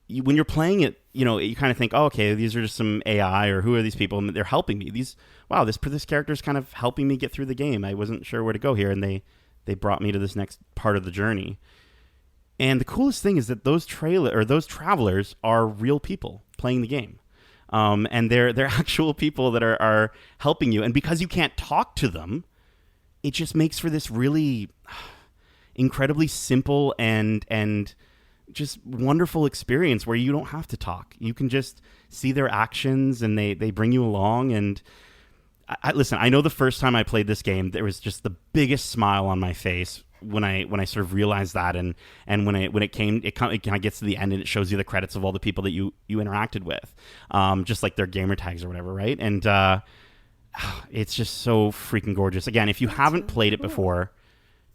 when you're playing it, you kind of think, oh, okay, these are just some AI, or who are these people? And they're helping me. This character's kind of helping me get through the game. I wasn't sure where to go here, and they brought me to this next part of the journey. And the coolest thing is that those travelers are real people playing the game. And they're actual people that are helping you. And because you can't talk to them, it just makes for this really incredibly simple and just wonderful experience where you don't have to talk. You can just see their actions, and they bring you along. And listen, I know the first time I played this game, there was just the biggest smile on my face when I sort of realized that, and when it kind of gets to the end and it shows you the credits of all the people that you interacted with, just like their gamer tags or whatever, right? And it's just so freaking gorgeous. Again, if you haven't played it before,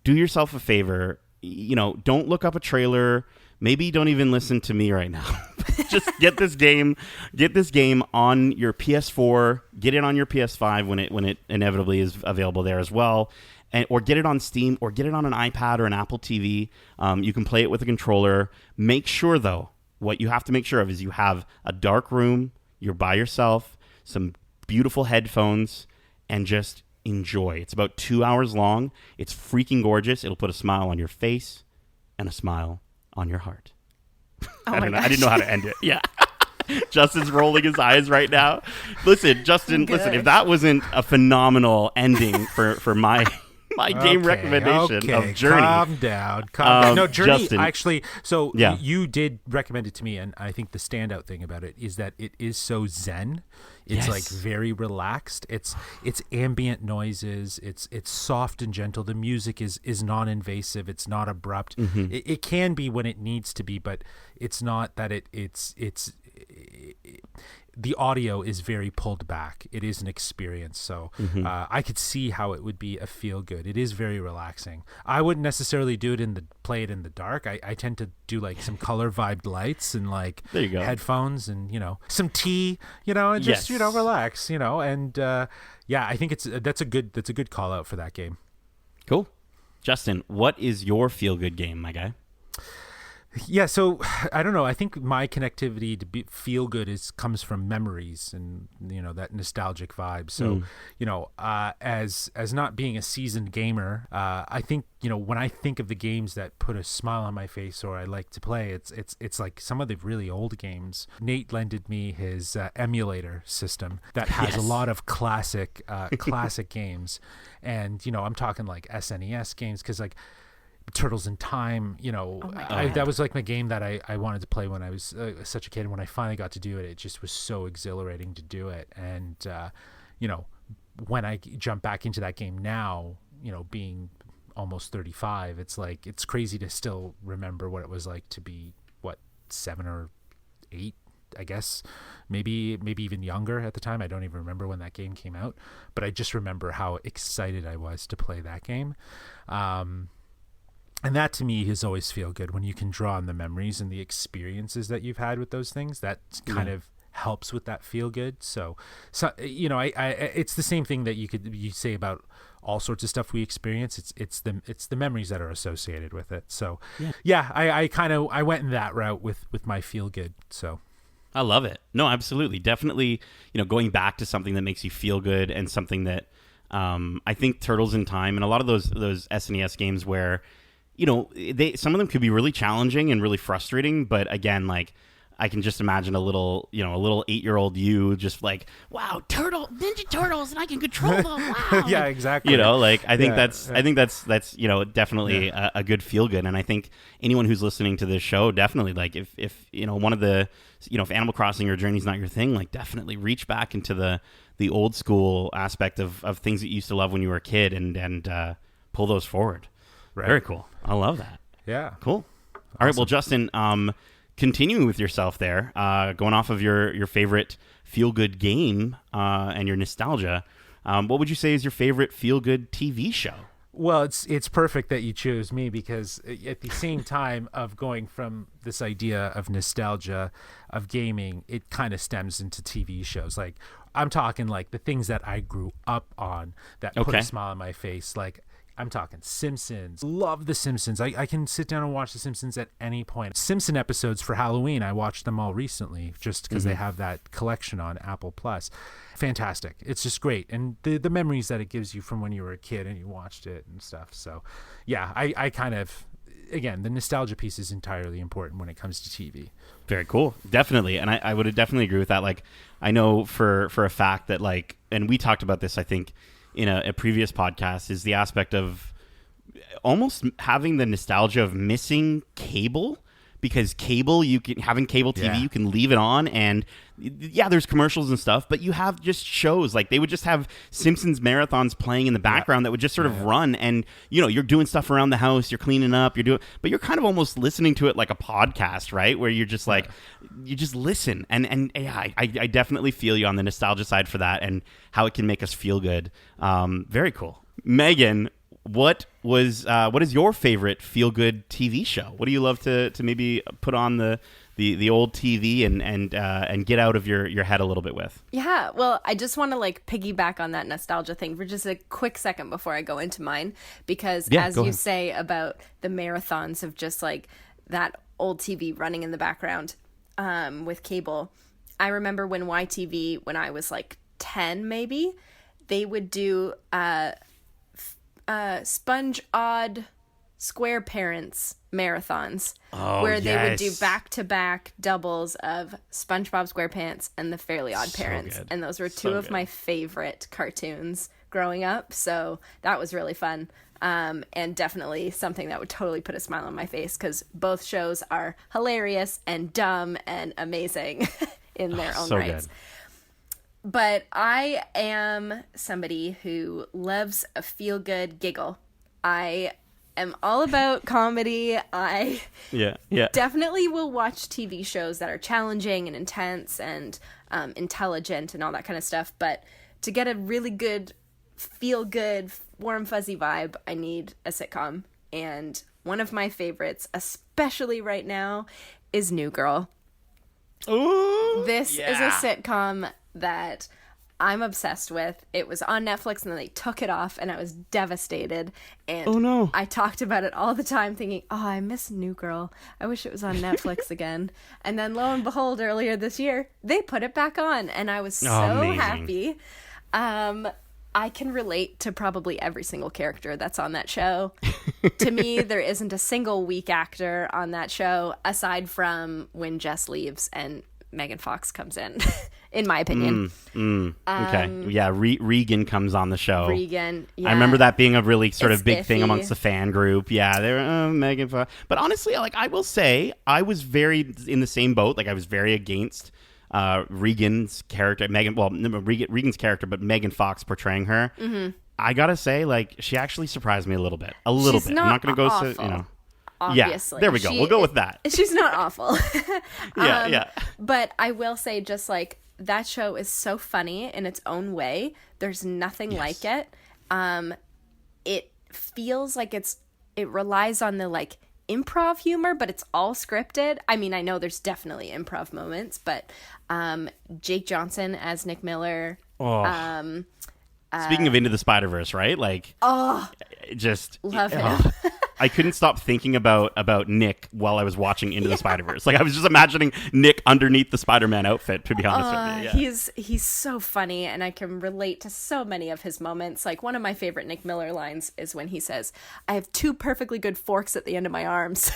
do yourself a favor. Don't look up a trailer. Maybe don't even listen to me right now. Just get this game on your PS4. Get it on your PS5 when it inevitably is available there as well. Or get it on Steam, or get it on an iPad or an Apple TV. You can play it with a controller. Make sure, though, what you have to make sure of is you have a dark room, you're by yourself, some beautiful headphones, and just enjoy. It's about 2 hours long. It's freaking gorgeous. It'll put a smile on your face and a smile on your heart. I didn't know how to end it. Yeah. Justin's rolling his eyes right now. Listen, Justin, if that wasn't a phenomenal ending for my game recommendation of Journey. Calm down. No, Journey, Justin, actually, so yeah. You did recommend it to me, and I think the standout thing about it is that it is so zen. It's like very relaxed. It's ambient noises. It's soft and gentle. The music is non-invasive. It's not abrupt. Mm-hmm. It can be when it needs to be, but it's not that it's the audio is very pulled back. It is an experience. So I could see how it would be a feel good. It is very relaxing. I wouldn't necessarily play it in the dark. I tend to do like some color vibed lights and like headphones and, some tea, and just, relax, and I think that's a good call out for that game. Cool. Justin, what is your feel good game, my guy? Yeah, so I don't know. I think my connectivity to feel good comes from memories and that nostalgic vibe. So as not being a seasoned gamer, I think when I think of the games that put a smile on my face or I like to play, it's like some of the really old games. Nate lended me his emulator system that has a lot of classic games, and I'm talking like SNES games because like Turtles in Time, that was like my game that I wanted to play when I was such a kid. And when I finally got to do it, it just was so exhilarating to do it. And, when I jump back into that game now, being almost 35, it's like, it's crazy to still remember what it was like to be, 7 or 8, I guess, maybe even younger at the time. I don't even remember when that game came out, but I just remember how excited I was to play that game. And that to me is always feel good when you can draw on the memories and the experiences that you've had with those things. That kind of helps with that feel good. So it's the same thing that you say about all sorts of stuff we experience. It's the memories that are associated with it. So I went in that route with my feel good. So I love it. No, absolutely. Definitely, going back to something that makes you feel good and something that I think Turtles in Time and a lot of those SNES games where some of them could be really challenging and really frustrating, but again, like I can just imagine a little 8-year-old you just like, wow, Ninja Turtles, and I can control them. Wow. Yeah, exactly. I think that's definitely a good feel good. And I think anyone who's listening to this show, definitely like if one of the, if Animal Crossing or Journey's not your thing, like definitely reach back into the old school aspect of things that you used to love when you were a kid and pull those forward. Right. Very cool. I love that. Yeah. Cool. All right. Well, Justin, continuing with yourself there, going off of your favorite feel-good game and your nostalgia, what would you say is your favorite feel-good TV show? Well, it's perfect that you chose me because at the same time of going from this idea of nostalgia of gaming, it kind of stems into TV shows. Like I'm talking like the things that I grew up on that put a smile on my face. Like I'm talking Simpsons. Love The Simpsons. I can sit down and watch The Simpsons at any point. Simpson episodes for Halloween, I watched them all recently just because they have that collection on Apple Plus. Fantastic. It's just great. And the memories that it gives you from when you were a kid and you watched it and stuff. So, yeah, I kind of, again, the nostalgia piece is entirely important when it comes to TV. Very cool. Definitely. And I would definitely agree with that. Like, I know for a fact that, like, and we talked about this, I think, in a previous podcast, is the aspect of almost having the nostalgia of missing cable, because having cable TV, you can leave it on and there's commercials and stuff, but you have just shows like they would just have Simpsons marathons playing in the background that would just sort of run, and you're doing stuff around the house, you're cleaning up, but you're kind of almost listening to it like a podcast, right? Where you're just like you just listen, and I definitely feel you on the nostalgia side for that and how it can make us feel good. Very cool. Megan, what is your favorite feel good TV show? What do you love to maybe put on the old TV and get out of your head a little bit with? Yeah, well, I just want to like piggyback on that nostalgia thing for just a quick second before I go into mine, because as you say about the marathons of just like that old TV running in the background with cable, I remember when YTV, when I was like 10 maybe, they would do Sponge Odd Square Parents marathons, where they would do back-to-back doubles of SpongeBob SquarePants and the Fairly Odd Parents, and those were two of my favorite cartoons growing up, so that was really fun, and definitely something that would totally put a smile on my face, because both shows are hilarious and dumb and amazing in their own rights. Good. But I am somebody who loves a feel-good giggle. I am all about comedy. I definitely will watch TV shows that are challenging and intense and intelligent and all that kind of stuff. But to get a really good, feel-good, warm, fuzzy vibe, I need a sitcom. And one of my favorites, especially right now, is New Girl. Ooh, this is a sitcom that I'm obsessed with. It was on Netflix and then they took it off and I was devastated. And Oh, no. I talked about it all the time thinking, oh, I miss New Girl. I wish it was on Netflix again. And then lo and behold, earlier this year, they put it back on and I was so amazing. happy. I can relate to probably every single character that's on that show. To me, there isn't a single weak actor on that show aside from when Jess leaves and Megan Fox comes in my opinion. Okay. Yeah, Regan comes on the show. Regan, yeah. I remember that being a really sort It's of big thing iffy. amongst the fan group. Yeah, they were Megan Fox. But honestly, like I will say, I was very in the same boat. Like I was very against Regan's character, Regan's character, but Megan Fox portraying her. Mm-hmm. I gotta say, like she actually surprised me a little bit. She's I'm not not gonna go awful. so you know. Obviously. Yeah, there we go. We'll go with that. She's not awful. Yeah. But I will say, just like that show is so funny in its own way. There's nothing like it. It feels like it relies on the like improv humor, but it's all scripted. I mean, I know there's definitely improv moments, but Jake Johnson as Nick Miller. Speaking of Into the Spider-Verse, right? Like, just Love him. I couldn't stop thinking about Nick while I was watching Into the Spider-Verse. Like I was just imagining Nick underneath the Spider-Man outfit, to be honest with you. Yeah. He's so funny, and I can relate to so many of his moments. Like one of my favorite Nick Miller lines is when he says, "I have two perfectly good forks at the end of my arms."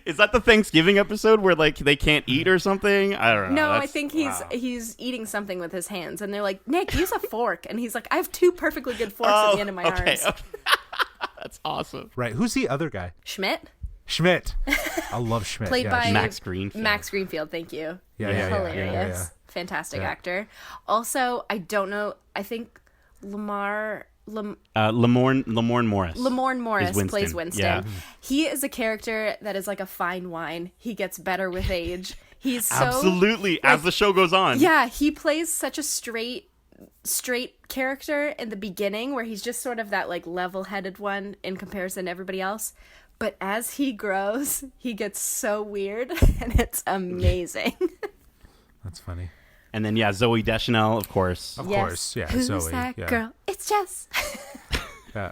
Is that the Thanksgiving episode where like they can't eat or something? I don't know. No, I think he's eating something with his hands, and they're like, "Nick, use a fork," and he's like, "I have two perfectly good forks at the end of my arms." Okay. That's awesome. Right. Who's the other guy? Schmidt, I love Schmidt. played by Max Greenfield. Max Greenfield, thank you. Yeah, He's yeah, yeah, hilarious, yeah. fantastic actor. Also, I don't know. I think Lamorne Morris Winston. plays Winston. Yeah. He is a character that is like a fine wine. He gets better with age. He's so Absolutely. As the show goes on. yeah. He plays such a straight character in the beginning, where he's just sort of that like level-headed one in comparison to everybody else. But as he grows, he gets so weird, and it's amazing. That's funny. And then Zooey Deschanel, of course. Of course, yeah. Who's Zoe. that Yeah. girl? It's Jess. Yeah.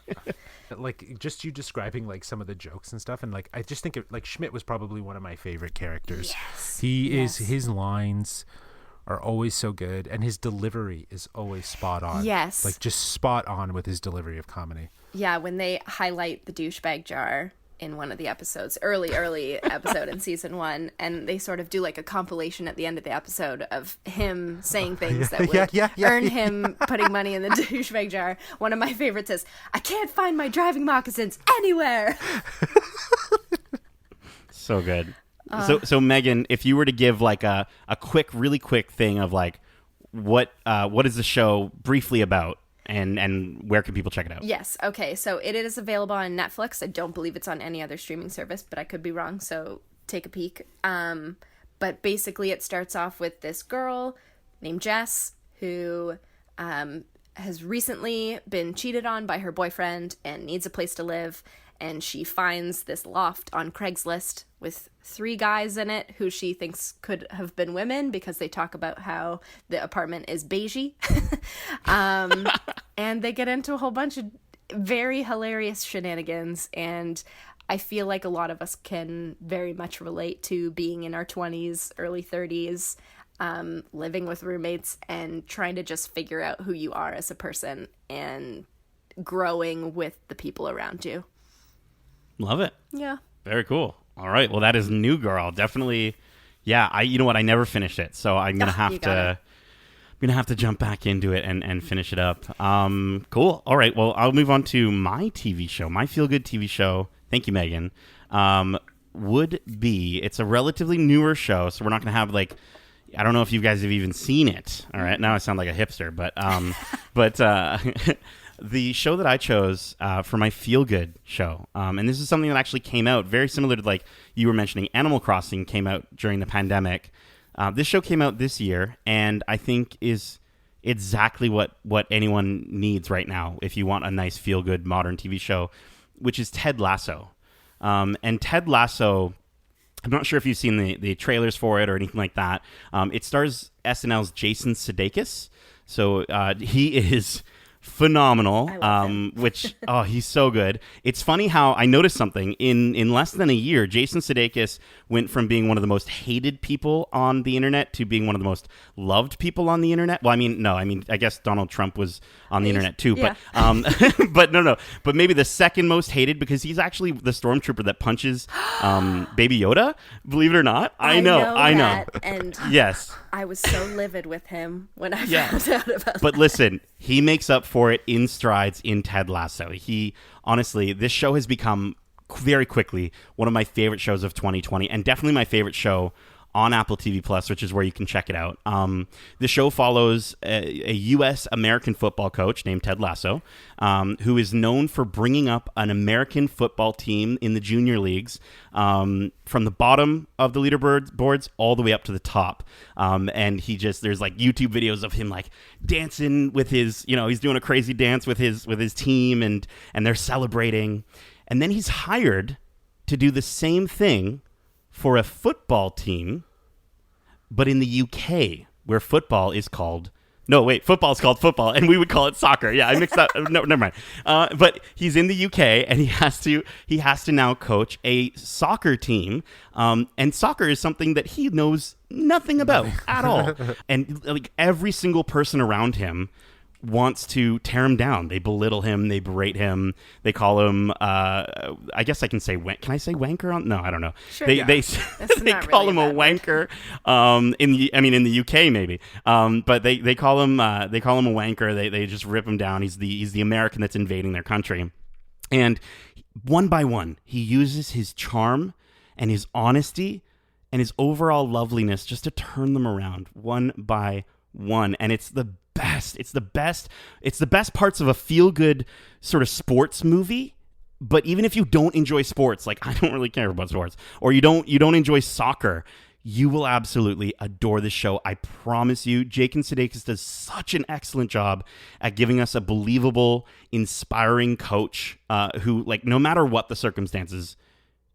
Like just you describing like some of the jokes and stuff, and like I just think like Schmidt was probably one of my favorite characters. Yes. His lines are always so good, and his delivery is always spot on. Yes. Like just spot on with his delivery of comedy. Yeah, when they highlight the douchebag jar in one of the episodes, early episode in season 1, and they sort of do like a compilation at the end of the episode of him saying things that would earn him putting money in the douchebag jar. One of my favorites is, "I can't find my driving moccasins anywhere." So good. So Megan, if you were to give like a really quick thing of like what is the show briefly about? And where can people check it out? Yes. Okay. So it is available on Netflix. I don't believe it's on any other streaming service, but I could be wrong. So take a peek. But basically it starts off with this girl named Jess who has recently been cheated on by her boyfriend and needs a place to live. And she finds this loft on Craigslist with 3 guys in it who she thinks could have been women because they talk about how the apartment is beigey. And they get into a whole bunch of very hilarious shenanigans. And I feel like a lot of us can very much relate to being in our 20s, early 30s, living with roommates and trying to just figure out who you are as a person and growing with the people around you. Love it. Yeah. Very cool. All right. Well, that is New Girl. Definitely. Yeah. You know what? I never finished it, so I'm gonna have to. I'm gonna have to jump back into it and finish it up. Cool. All right. Well, I'll move on to my TV show, my feel-good TV show. Thank you, Megan. Would be. It's a relatively newer show, so we're not gonna have like. I don't know if you guys have even seen it. All right. Now I sound like a hipster, but the show that I chose for my feel-good show, and this is something that actually came out very similar to like you were mentioning, Animal Crossing came out during the pandemic. This show came out this year, and I think is exactly what anyone needs right now if you want a nice feel-good modern TV show, which is Ted Lasso. And Ted Lasso I'm not sure if you've seen the trailers for it or anything like that. It stars SNL's Jason Sudeikis. So he is phenomenal, which he's so good. It's funny how I noticed something in less than a year. Jason Sudeikis went from being one of the most hated people on the internet to being one of the most loved people on the internet. Well, I guess Donald Trump was on the internet too, yeah. but maybe the second most hated, because he's actually the stormtrooper that punches Baby Yoda, believe it or not. I know that, and yes, I was so livid with him when I found out about But that. listen, he makes up for it in strides in Ted Lasso. Honestly, this show has become very quickly one of my favorite shows of 2020, and definitely my favorite show on Apple TV Plus, which is where you can check it out. The show follows a U.S. American football coach named Ted Lasso, who is known for bringing up an American football team in the junior leagues from the bottom of the leaderboards all the way up to the top. And there's like YouTube videos of him like dancing with his, he's doing a crazy dance with his team, and they're celebrating. And then he's hired to do the same thing for a football team, but in the UK, where football is called... No, wait, football is called football, and we would call it soccer. Yeah, I mixed up. No, never mind. But he's in the UK, and he has to now coach a soccer team, and soccer is something that he knows nothing about at all. And like every single person around him wants to tear him down. They belittle him. They berate him. They call him. I guess I can say. Can I say wanker? No, I don't know. Sure, they they call him a wanker. In the UK maybe. But they call him. They call him a wanker. They just rip him down. He's the American that's invading their country. And one by one, he uses his charm and his honesty and his overall loveliness just to turn them around one by one. And it's the best. It's the best parts of a feel-good sort of sports movie. But even if you don't enjoy sports, like I don't really care about sports, or you don't enjoy soccer, you will absolutely adore this show. I promise you. Jason Sudeikis does such an excellent job at giving us a believable, inspiring coach who, like, no matter what the circumstances,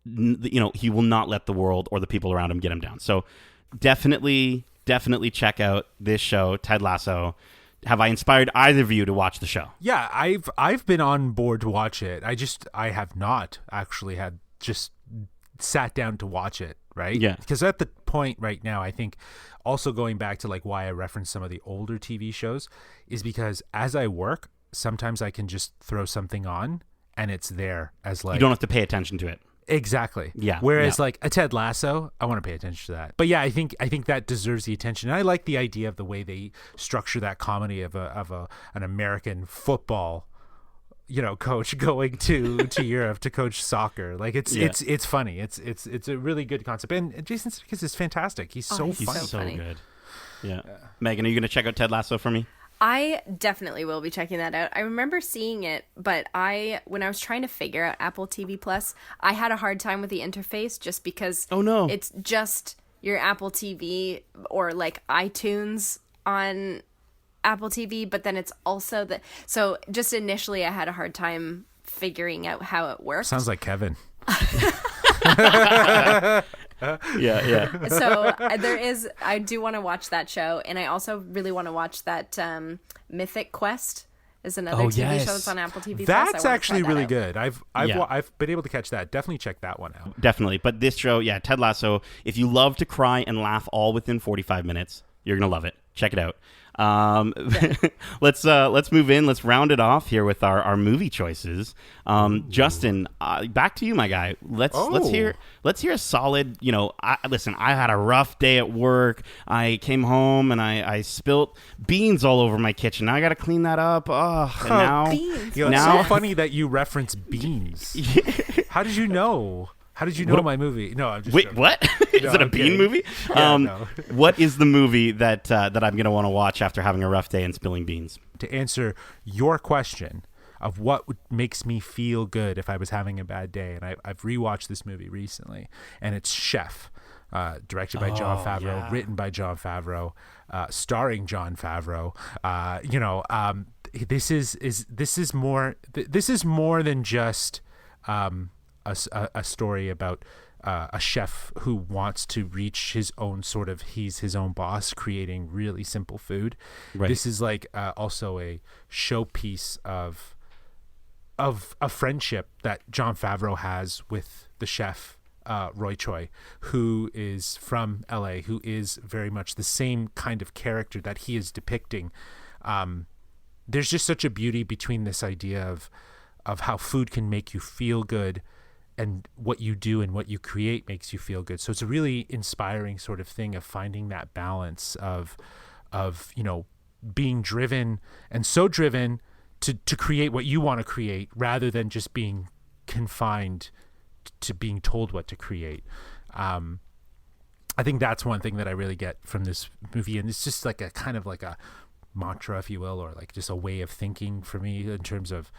he will not let the world or the people around him get him down. So definitely check out this show, Ted Lasso. Have I inspired either of you to watch the show? Yeah, I've been on board to watch it. I have not actually had just sat down to watch it, right? Yeah. Because at the point right now, I think also going back to like why I reference some of the older TV shows is because as I work, sometimes I can just throw something on and it's there as like... You don't have to pay attention to it. Exactly. Yeah. Whereas like a Ted Lasso, I want to pay attention to that. But yeah, I think that deserves the attention. And I like the idea of the way they structure that comedy of an American football, coach going to Europe to coach soccer. Like it's funny. It's a really good concept. And Jason Sudeikis is fantastic. He's so funny. So good. Yeah. Megan, are you going to check out Ted Lasso for me? I definitely will be checking that out. I remember seeing it, but when I was trying to figure out Apple TV Plus, I had a hard time with the interface just because it's just your Apple TV or like iTunes on Apple TV, but then it's also so just initially I had a hard time figuring out how it works. Sounds like Kevin. Yeah. So I do want to watch that show, and I also really want to watch that Mythic Quest is another TV show that's on Apple TV+. That's actually really out. good. I've been able to catch that. Definitely check that one out. Definitely. But this show, Ted Lasso, if you love to cry and laugh all within 45 minutes, you're going to love it. Check it out. Let's move in. Let's round it off here with our movie choices. Justin, back to you, my guy. Let's hear a solid. I had a rough day at work. I came home and I spilt beans all over my kitchen. Now I got to clean that up. Beans. It's so funny that you reference beans. How did you know? How did you know my movie? No, I'm just Wait, joking. what? Is it a bean movie? Yeah, no. What is the movie that I'm going to want to watch after having a rough day and spilling beans? To answer your question of what makes me feel good if I was having a bad day, and I've rewatched this movie recently, and it's Chef, directed by Jon Favreau, written by Jon Favreau, starring Jon Favreau. This is more than just a story about a chef who wants to reach his own sort of, he's his own boss, creating really simple food. Right. This is like also a showpiece of a friendship that Jon Favreau has with the chef Roy Choi, who is from LA, who is very much the same kind of character that he is depicting. There's just such a beauty between this idea of how food can make you feel good, and what you do and what you create makes you feel good. So it's a really inspiring sort of thing of finding that balance of being driven, and so driven to create what you want to create, rather than just being confined to being told what to create. I think that's one thing that I really get from this movie, and it's just like a kind of like a mantra, if you will, or like just a way of thinking for me in terms of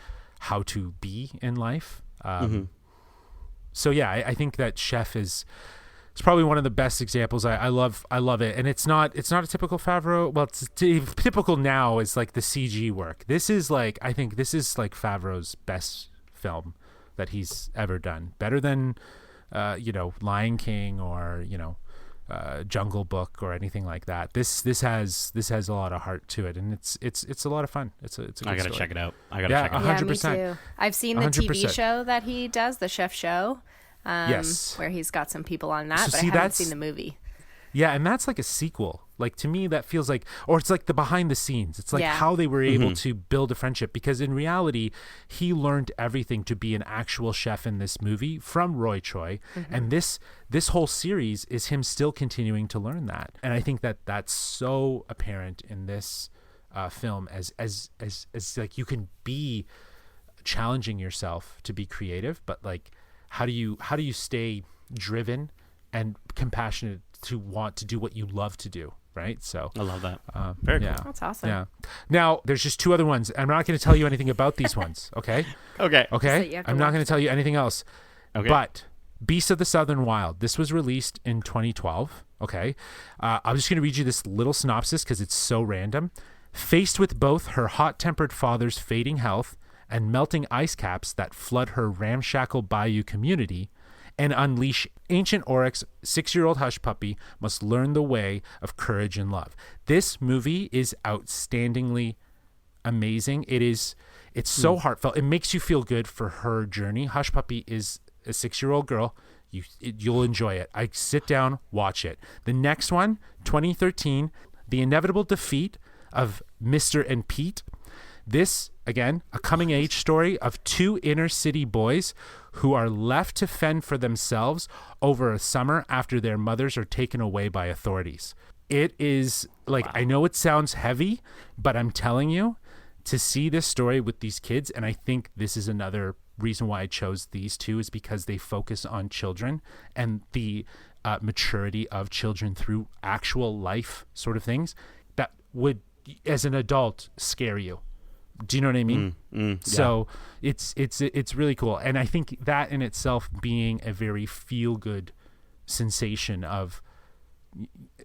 how to be in life. So yeah, I think that Chef is probably one of the best examples. I love it, and it's not a typical Favreau. Well, it's typical now is like the CG work. This is like, I think this is like Favreau's best film that he's ever done. Better than Lion King or Jungle Book or anything like that. This has a lot of heart to it, and it's a lot of fun. It's a good I gotta story. check it out. I gotta check it out. 100%. Yeah, me too. I've seen the 100%. TV show that he does, the Chef Show. Yes. Where he's got some people on that, So but see, I haven't that's- seen the movie. Yeah, and that's like a sequel. Like, to me, that feels like, or it's like the behind the scenes. It's like Yeah. how they were able to build a friendship, because in reality, he learned everything to be an actual chef in this movie from Roy Choi. And this whole series is him still continuing to learn that. And I think that that's so apparent in this film as like, you can be challenging yourself to be creative, but like, how do you stay driven and compassionate to want to do what you love to do, right? So I love that. Very cool. yeah. That's awesome. Yeah. Now, there's just two other ones. I'm not going to tell you anything about these ones, okay? Okay. Okay? you have to I'm not watch going to tell you anything else. Okay. But Beasts of the Southern Wild, this was released in 2012, okay? I'm just going to read you this little synopsis because it's so random. Faced with both her hot-tempered father's fading health and melting ice caps that flood her ramshackle bayou community, and unleash ancient Oryx, 6-year-old hush puppy must learn the way of courage and love. This movie is outstandingly amazing. It's so heartfelt. It makes you feel good for her journey. Hush Puppy is a 6-year-old girl. You'll enjoy it. I sit down, watch it. The next one, 2013, The Inevitable Defeat of Mr. and Pete. This, again, a coming-age story of two inner-city boys who are left to fend for themselves over a summer after their mothers are taken away by authorities. It is, like, I know it sounds heavy, but I'm telling you, to see this story with these kids, and I think this is another reason why I chose these two, is because they focus on children and the maturity of children through actual life sort of things that would, as an adult, scare you. Do you know what I mean? So it's really cool. And I think that in itself being a very feel-good sensation of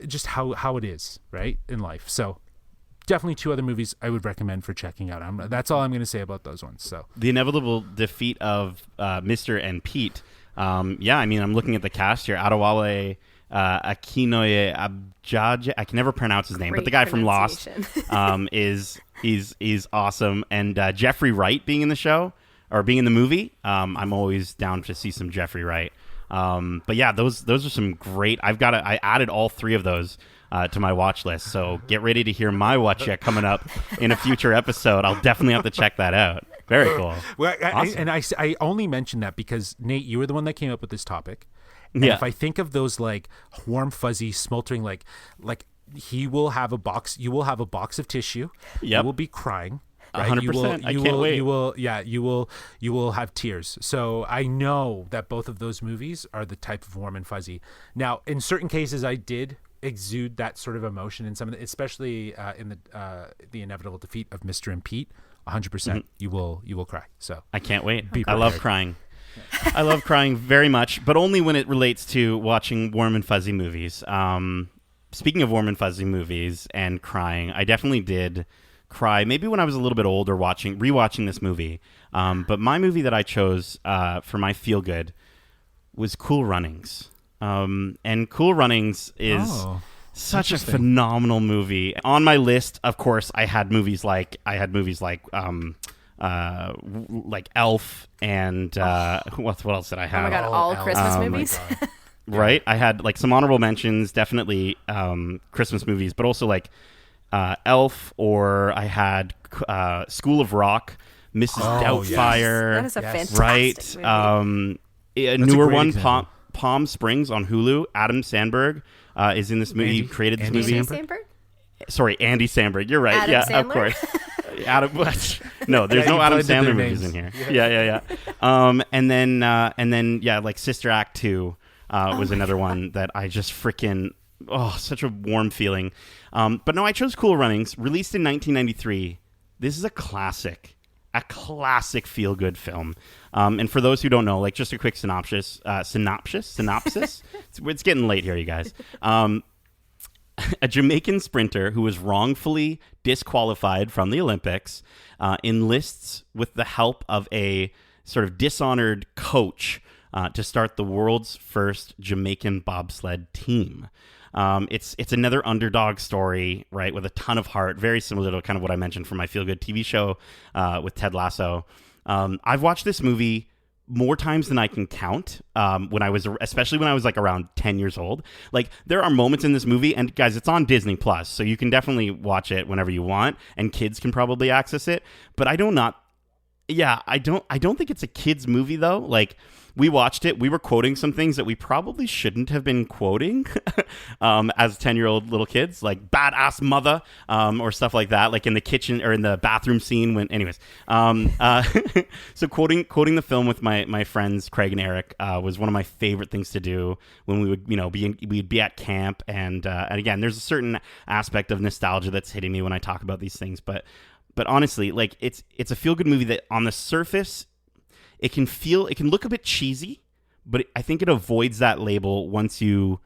just how it is, right, in life. So definitely two other movies I would recommend for checking out. That's all I'm going to say about those ones. So The Inevitable Defeat of Mr. and Pete. Yeah, I mean, I'm looking at the cast here. Adewale Akinoye Abjaje. I can never pronounce his name, but the guy from Lost is awesome. And Jeffrey Wright being in the show, or being in the movie, I'm always down to see some Jeffrey Wright. But yeah, those are some great. I added all three of those to my watch list. So get ready to hear my watch yet coming up in a future episode. I'll definitely have to check that out. Very cool. Well, Awesome. I only mentioned that because, Nate, you were the one that came up with this topic. And Yeah. if I think of those like warm, fuzzy, smoldering, like you will have a box of tissue. Yep. You will be crying. Right? 100%. I can't wait. You will have tears. So I know that both of those movies are the type of warm and fuzzy. Now, in certain cases, I did exude that sort of emotion in some of the, especially in the Inevitable Defeat of Mr. and Pete. 100%. You will cry. So I can't wait. Be I love prepared. crying. I love crying very much, but only when it relates to watching warm and fuzzy movies. Speaking of warm and fuzzy movies and crying, I definitely did cry maybe when I was a little bit older rewatching this movie. But my movie that I chose for my feel good was Cool Runnings. And Cool Runnings is such a interesting. phenomenal movie. On my list, of course, I had movies like Elf and what else did I Oh have? my god, all Elf. Christmas Oh my movies. God. Right, I had like some honorable mentions, definitely Christmas movies, but also like Elf, or I had School of Rock, Mrs. Doubtfire. That is a fantastic Right. movie. A That's a newer great one, example. Palm Springs on Hulu. Adam Sandberg is in this movie. He created this Andy movie. Andy Samberg? Samberg? Sorry, Andy Samberg. You're right. Adam yeah, Sandler? of course. Adam. No, there's Yeah, no you Adam blended their Sandler movies names. in here. Yeah. And then like Sister Act 2 was another one that I just freaking such a warm feeling. But no, I chose Cool Runnings, released in 1993. This is a classic feel-good film. And for those who don't know, like just a quick synopsis. It's getting late here, you guys. A Jamaican sprinter who was wrongfully disqualified from the Olympics enlists with the help of a sort of dishonored coach to start the world's first Jamaican bobsled team. It's another underdog story, right, with a ton of heart, very similar to kind of what I mentioned from my feel-good TV show with Ted Lasso. I've watched this movie more times than I can count. Especially when I was like around 10 years old. Like there are moments in this movie, and guys, it's on Disney Plus, so you can definitely watch it whenever you want, and kids can probably access it. But I don't think it's a kids movie though. Like we watched it, we were quoting some things that we probably shouldn't have been quoting as 10-year-old little kids, like badass mother, or stuff like that, like in the kitchen or in the bathroom scene when anyways. So quoting the film with my friends Craig and Eric was one of my favorite things to do when we would, we'd be at camp, and again, there's a certain aspect of nostalgia that's hitting me when I talk about these things, but honestly, like it's a feel-good movie that on the surface it can look a bit cheesy, but I think it avoids that label once you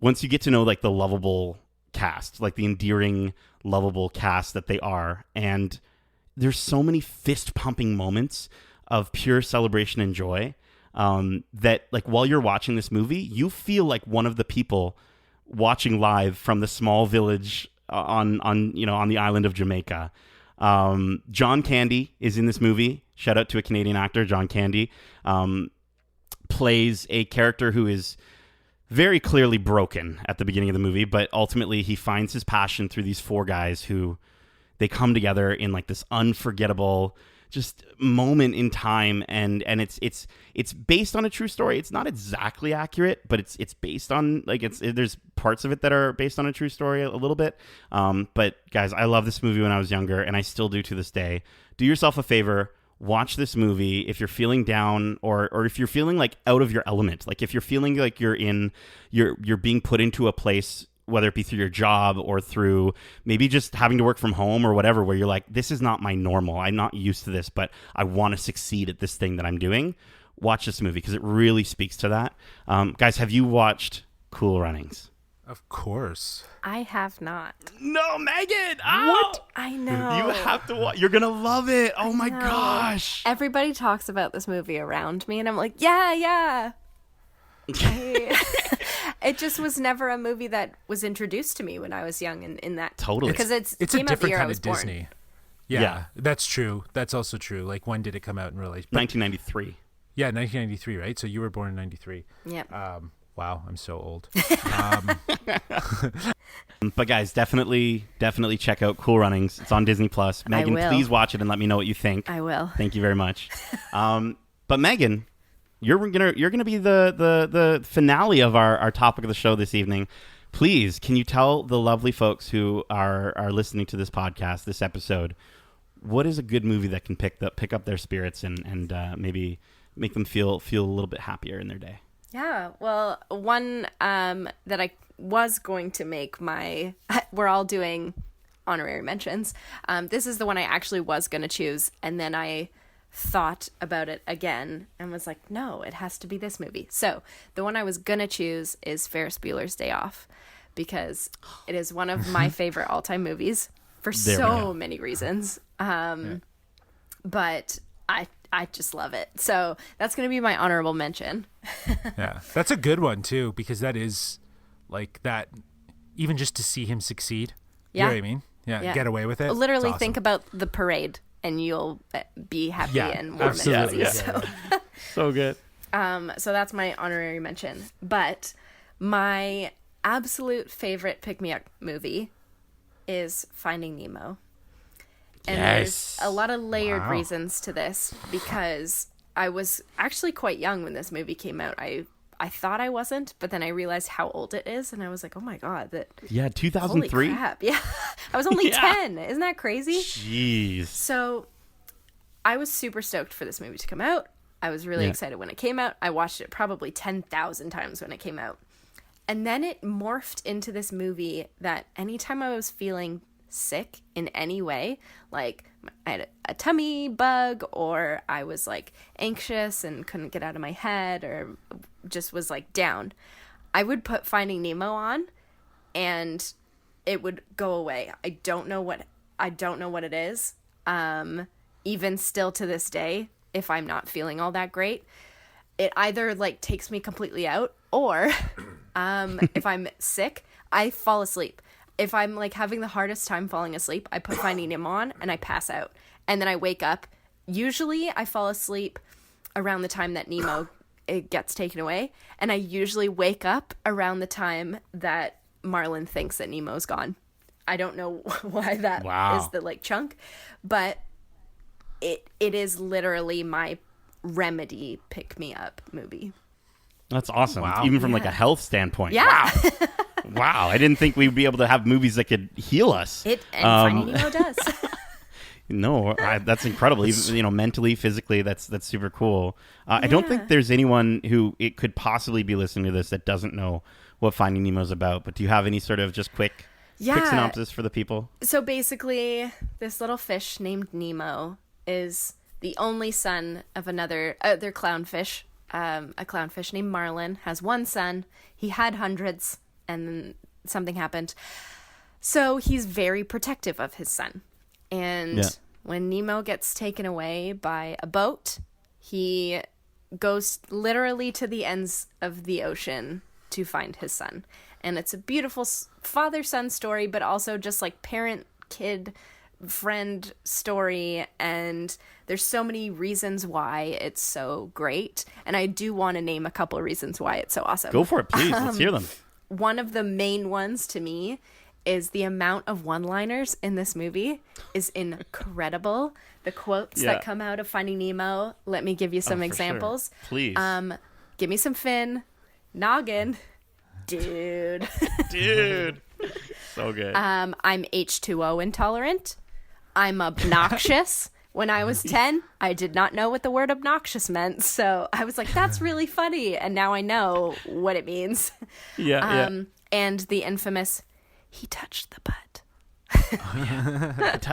get to know like the lovable cast, like the endearing, lovable cast that they are. And there's so many fist-pumping moments of pure celebration and joy that like while you're watching this movie, you feel like one of the people watching live from the small village on the island of Jamaica. John Candy is in this movie. Shout out to a Canadian actor, John Candy. Plays a character who is very clearly broken at the beginning of the movie, but ultimately he finds his passion through these four guys who they come together in like this unforgettable just moment in time, and it's based on a true story. It's not exactly accurate, but it's based on there's parts of it that are based on a true story a little bit. But guys, I love this movie when I was younger, and I still do to this day. Do yourself a favor, watch this movie if you're feeling down, or if you're feeling like out of your element, like if you're feeling like you're being put into a place, whether it be through your job or through maybe just having to work from home or whatever, where you're like, this is not my normal. I'm not used to this, but I want to succeed at this thing that I'm doing. Watch this movie because it really speaks to that. Guys, have you watched Cool Runnings? Of course. I have not. No, Megan! What? I know. You have to watch. You're going to love it. Oh my No. gosh. Everybody talks about this movie around me, and I'm like, yeah. It just was never a movie that was introduced to me when I was young, in that Totally. because It's a came out the different year I kind was of born. Disney. Yeah, that's true. That's also true. Like, when did it come out in relation? 1993. Yeah, 1993, right? So you were born in 93. Yep. Wow, I'm so old. But guys, definitely check out Cool Runnings. It's on Disney Plus. Megan, will. please watch it and let me know what you think. I will. Thank you very much. But Megan, you're gonna be the finale of our topic of the show this evening. Please, can you tell the lovely folks who are listening to this podcast, this episode, what is a good movie that can pick up their spirits and maybe make them feel a little bit happier in their day? Yeah, well, one that I was going to make we're all doing honorary mentions. This is the one I actually was going to choose, and then I thought about it again and was like, no, it has to be this movie. So the one I was going to choose is Ferris Bueller's Day Off, because it is one of my favorite all-time movies for so many reasons. But I I just love it. So that's going to be my honorable mention. Yeah, that's a good one too, because that is like that. Even just to see him succeed, you know what I mean? Yeah, get away with it. Literally, It's awesome. think about the parade, and you'll be happy and warm absolutely. and fuzzy. So. So good. So that's my honorary mention. But my absolute favorite pick-me-up movie is Finding Nemo. And Yes. there's a lot of layered Wow. reasons to this, because I was actually quite young when this movie came out. I thought I wasn't, but then I realized how old it is, and I was like, oh my God, Yeah, holy 2003. crap. Yeah, I was only Yeah. 10. Isn't that crazy? Jeez. So I was super stoked for this movie to come out. I was really excited when it came out. I watched it probably 10,000 times when it came out. And then it morphed into this movie that anytime I was feeling sick in any way, like I had a tummy bug, or I was like anxious and couldn't get out of my head, or just was like down, I would put Finding Nemo on and it would go away. I don't know what it is. Even still to this day, if I'm not feeling all that great, it either like takes me completely out, or if I'm sick, I fall asleep. If I'm like having the hardest time falling asleep, I put Finding Nemo on and I pass out. And then I wake up. Usually I fall asleep around the time that Nemo it gets taken away. And I usually wake up around the time that Marlin thinks that Nemo's gone. I don't know why that is the like chunk, but it is literally my remedy pick-me-up movie. That's awesome. Wow. Even from like a health standpoint. Yeah. Wow. Wow. I didn't think we'd be able to have movies that could heal us. Finding Nemo does. No, that's incredible. Even, mentally, physically, that's super cool. I don't think there's anyone who it could possibly be listening to this that doesn't know what Finding Nemo is about. But do you have any sort of just quick synopsis for the people? So basically, this little fish named Nemo is the only son of another clownfish. A clownfish named Marlin has one son. He had hundreds, and then something happened. So he's very protective of his son. And when Nemo gets taken away by a boat, he goes literally to the ends of the ocean to find his son. And it's a beautiful father-son story, but also just like parent-kid friend story, and there's so many reasons why it's so great, and I do want to name a couple of reasons why it's so awesome. Go for it, please. Let's hear them. One of the main ones to me is the amount of one-liners in this movie is incredible. The quotes that come out of Finding Nemo, let me give you some examples. Sure. Please. Give me some fin, noggin, dude. Dude. So good. I'm H2O intolerant. I'm obnoxious. When I was 10, I did not know what the word obnoxious meant. So I was like, that's really funny. And now I know what it means. And the infamous, he touched the butt.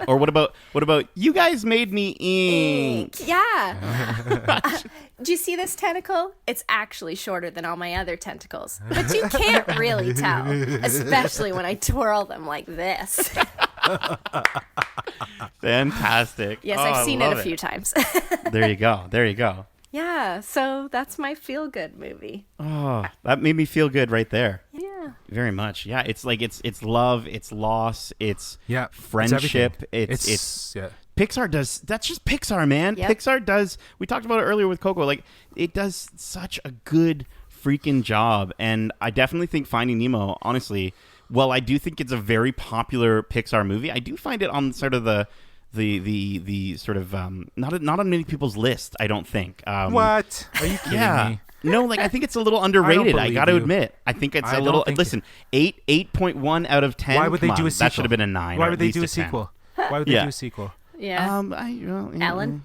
Or what about you guys made me ink? Yeah. Do you see this tentacle? It's actually shorter than all my other tentacles. But you can't really tell, especially when I twirl them like this. Fantastic. Yes, Oh, I've I seen it love a few times. There you go. Yeah, so that's my feel-good movie. Oh, that made me feel good right there. Yeah. Very much. Yeah, it's like it's love, it's loss, it's friendship, it's Pixar does, that's just Pixar, man. Yep. Pixar does, we talked about it earlier with Coco, like it does such a good freaking job. And I definitely think Finding Nemo, honestly, well, I do think it's a very popular Pixar movie. I do find it on sort of the sort of not on many people's list, I don't think. What? Are you kidding me? No, like I think it's a little underrated. I got to believe you. admit, I think it's I a don't little. think Listen, 8.1 out of 10. Why would they Come do on, a sequel? That should have been a 9. Why or would at they least do a 10. sequel? Why would they Yeah. do a sequel? Yeah. Alan.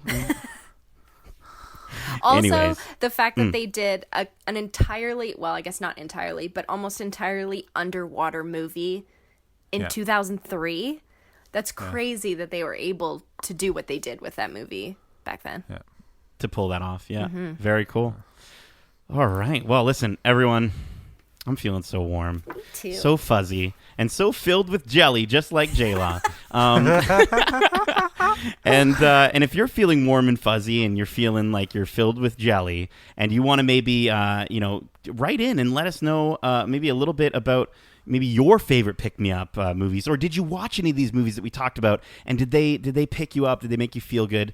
Also, Anyways. the fact that they did an entirely, well, I guess not entirely, but almost entirely underwater movie in 2003. That's crazy that they were able to do what they did with that movie back then. Yeah. To pull that off, yeah. Very cool. All right. Well, listen, everyone. I'm feeling so warm, too. so fuzzy, and so filled with jelly, just like J-Law. And if you're feeling warm and fuzzy, and you're feeling like you're filled with jelly, and you want to maybe write in and let us know maybe a little bit about maybe your favorite pick-me-up movies, or did you watch any of these movies that we talked about, and did they pick you up? Did they make you feel good?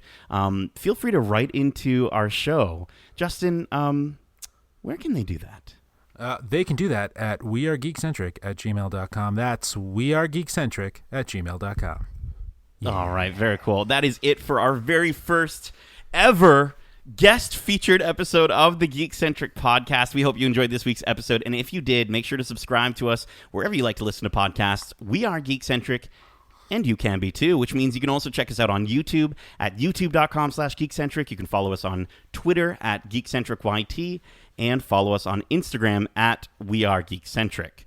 Feel free to write into our show. Justin, where can they do that? They can do that at wearegeekcentric@gmail.com. That's wearegeekcentric@gmail.com. Yeah. All right, very cool. That is it for our very first ever guest featured episode of the Geekcentric podcast. We hope you enjoyed this week's episode, and if you did, make sure to subscribe to us wherever you like to listen to podcasts. We are Geekcentric, and you can be too, which means you can also check us out on YouTube at youtube.com/geekcentric. You can follow us on Twitter at geekcentricyt, and follow us on Instagram at wearegeekcentric.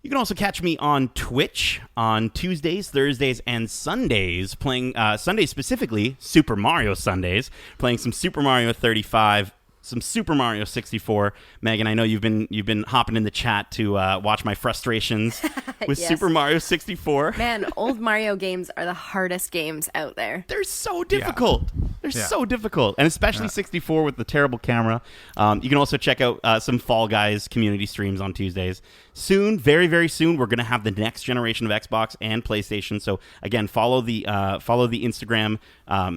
You can also catch me on Twitch on Tuesdays, Thursdays, and Sundays, playing Sundays specifically, Super Mario Sundays, playing some Super Mario 35, some Super Mario 64. Megan, I know you've been hopping in the chat to watch my frustrations with Yes. Super Mario 64. Man, old Mario games are the hardest games out there. They're so difficult. They're Yeah. so difficult. And especially 64 with the terrible camera. You can also check out some Fall Guys community streams on Tuesdays. Soon, very, very soon, we're going to have the next generation of Xbox and PlayStation. So, again, follow the Instagram,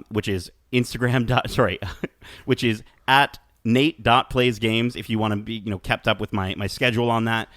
which is which is at Nate.playsgames if you want to be kept up with my schedule on that.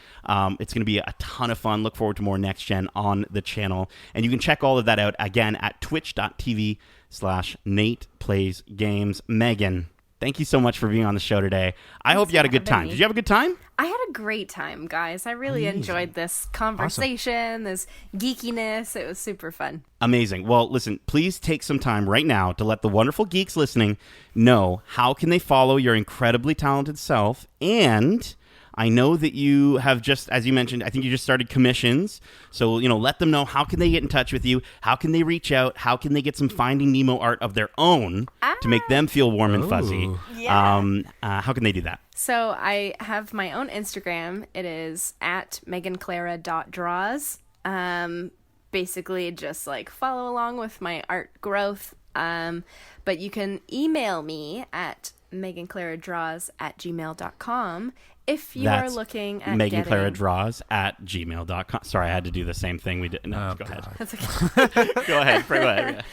It's going to be a ton of fun. Look forward to more next gen on the channel. And you can check all of that out again at twitch.tv/NatePlaysGames. Megan, thank you so much for being on the show today. I hope you had a good time. Did you have a good time? I had a great time, guys. I really enjoyed this conversation, this geekiness. It was super fun. Amazing. Well, listen, please take some time right now to let the wonderful geeks listening know how can they follow your incredibly talented self. And I know that you have just, as you mentioned, I think you just started commissions. So, let them know how can they get in touch with you? How can they reach out? How can they get some Finding Nemo art of their own to make them feel warm and fuzzy? Yeah. How can they do that? So I have my own Instagram. It is at meganclara.draws. Basically just follow along with my art growth. But you can email me at meganclaradraws@gmail.com if you are looking at meganclaradraws@gmail.com. Sorry, I had to do the same thing we did. No, go ahead. That's okay. Go ahead.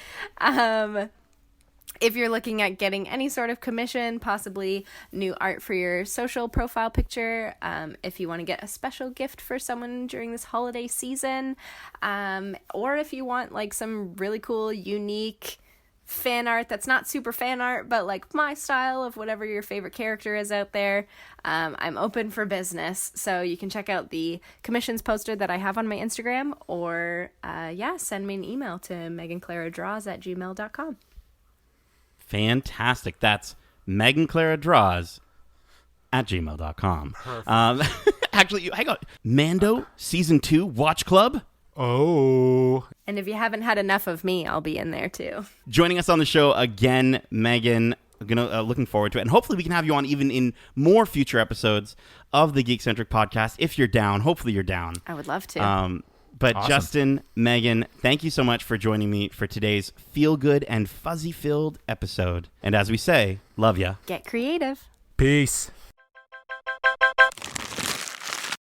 If you're looking at getting any sort of commission, possibly new art for your social profile picture, if you want to get a special gift for someone during this holiday season, or if you want some really cool, unique fan art that's not super fan art, but my style of whatever your favorite character is out there, I'm open for business. So you can check out the commissions poster that I have on my Instagram, or send me an email to meganclaradraws@gmail.com. Fantastic. That's meganclaradraws@gmail.com. Actually, hang on. Mando Season 2 Watch Club? Oh. And if you haven't had enough of me, I'll be in there too. Joining us on the show again, Megan. Looking forward to it. And hopefully we can have you on even in more future episodes of the Geekcentric podcast. If you're down, hopefully you're down. I would love to. But Awesome. Justin, Megan, thank you so much for joining me for today's feel-good and fuzzy-filled episode. And as we say, love ya. Get creative. Peace.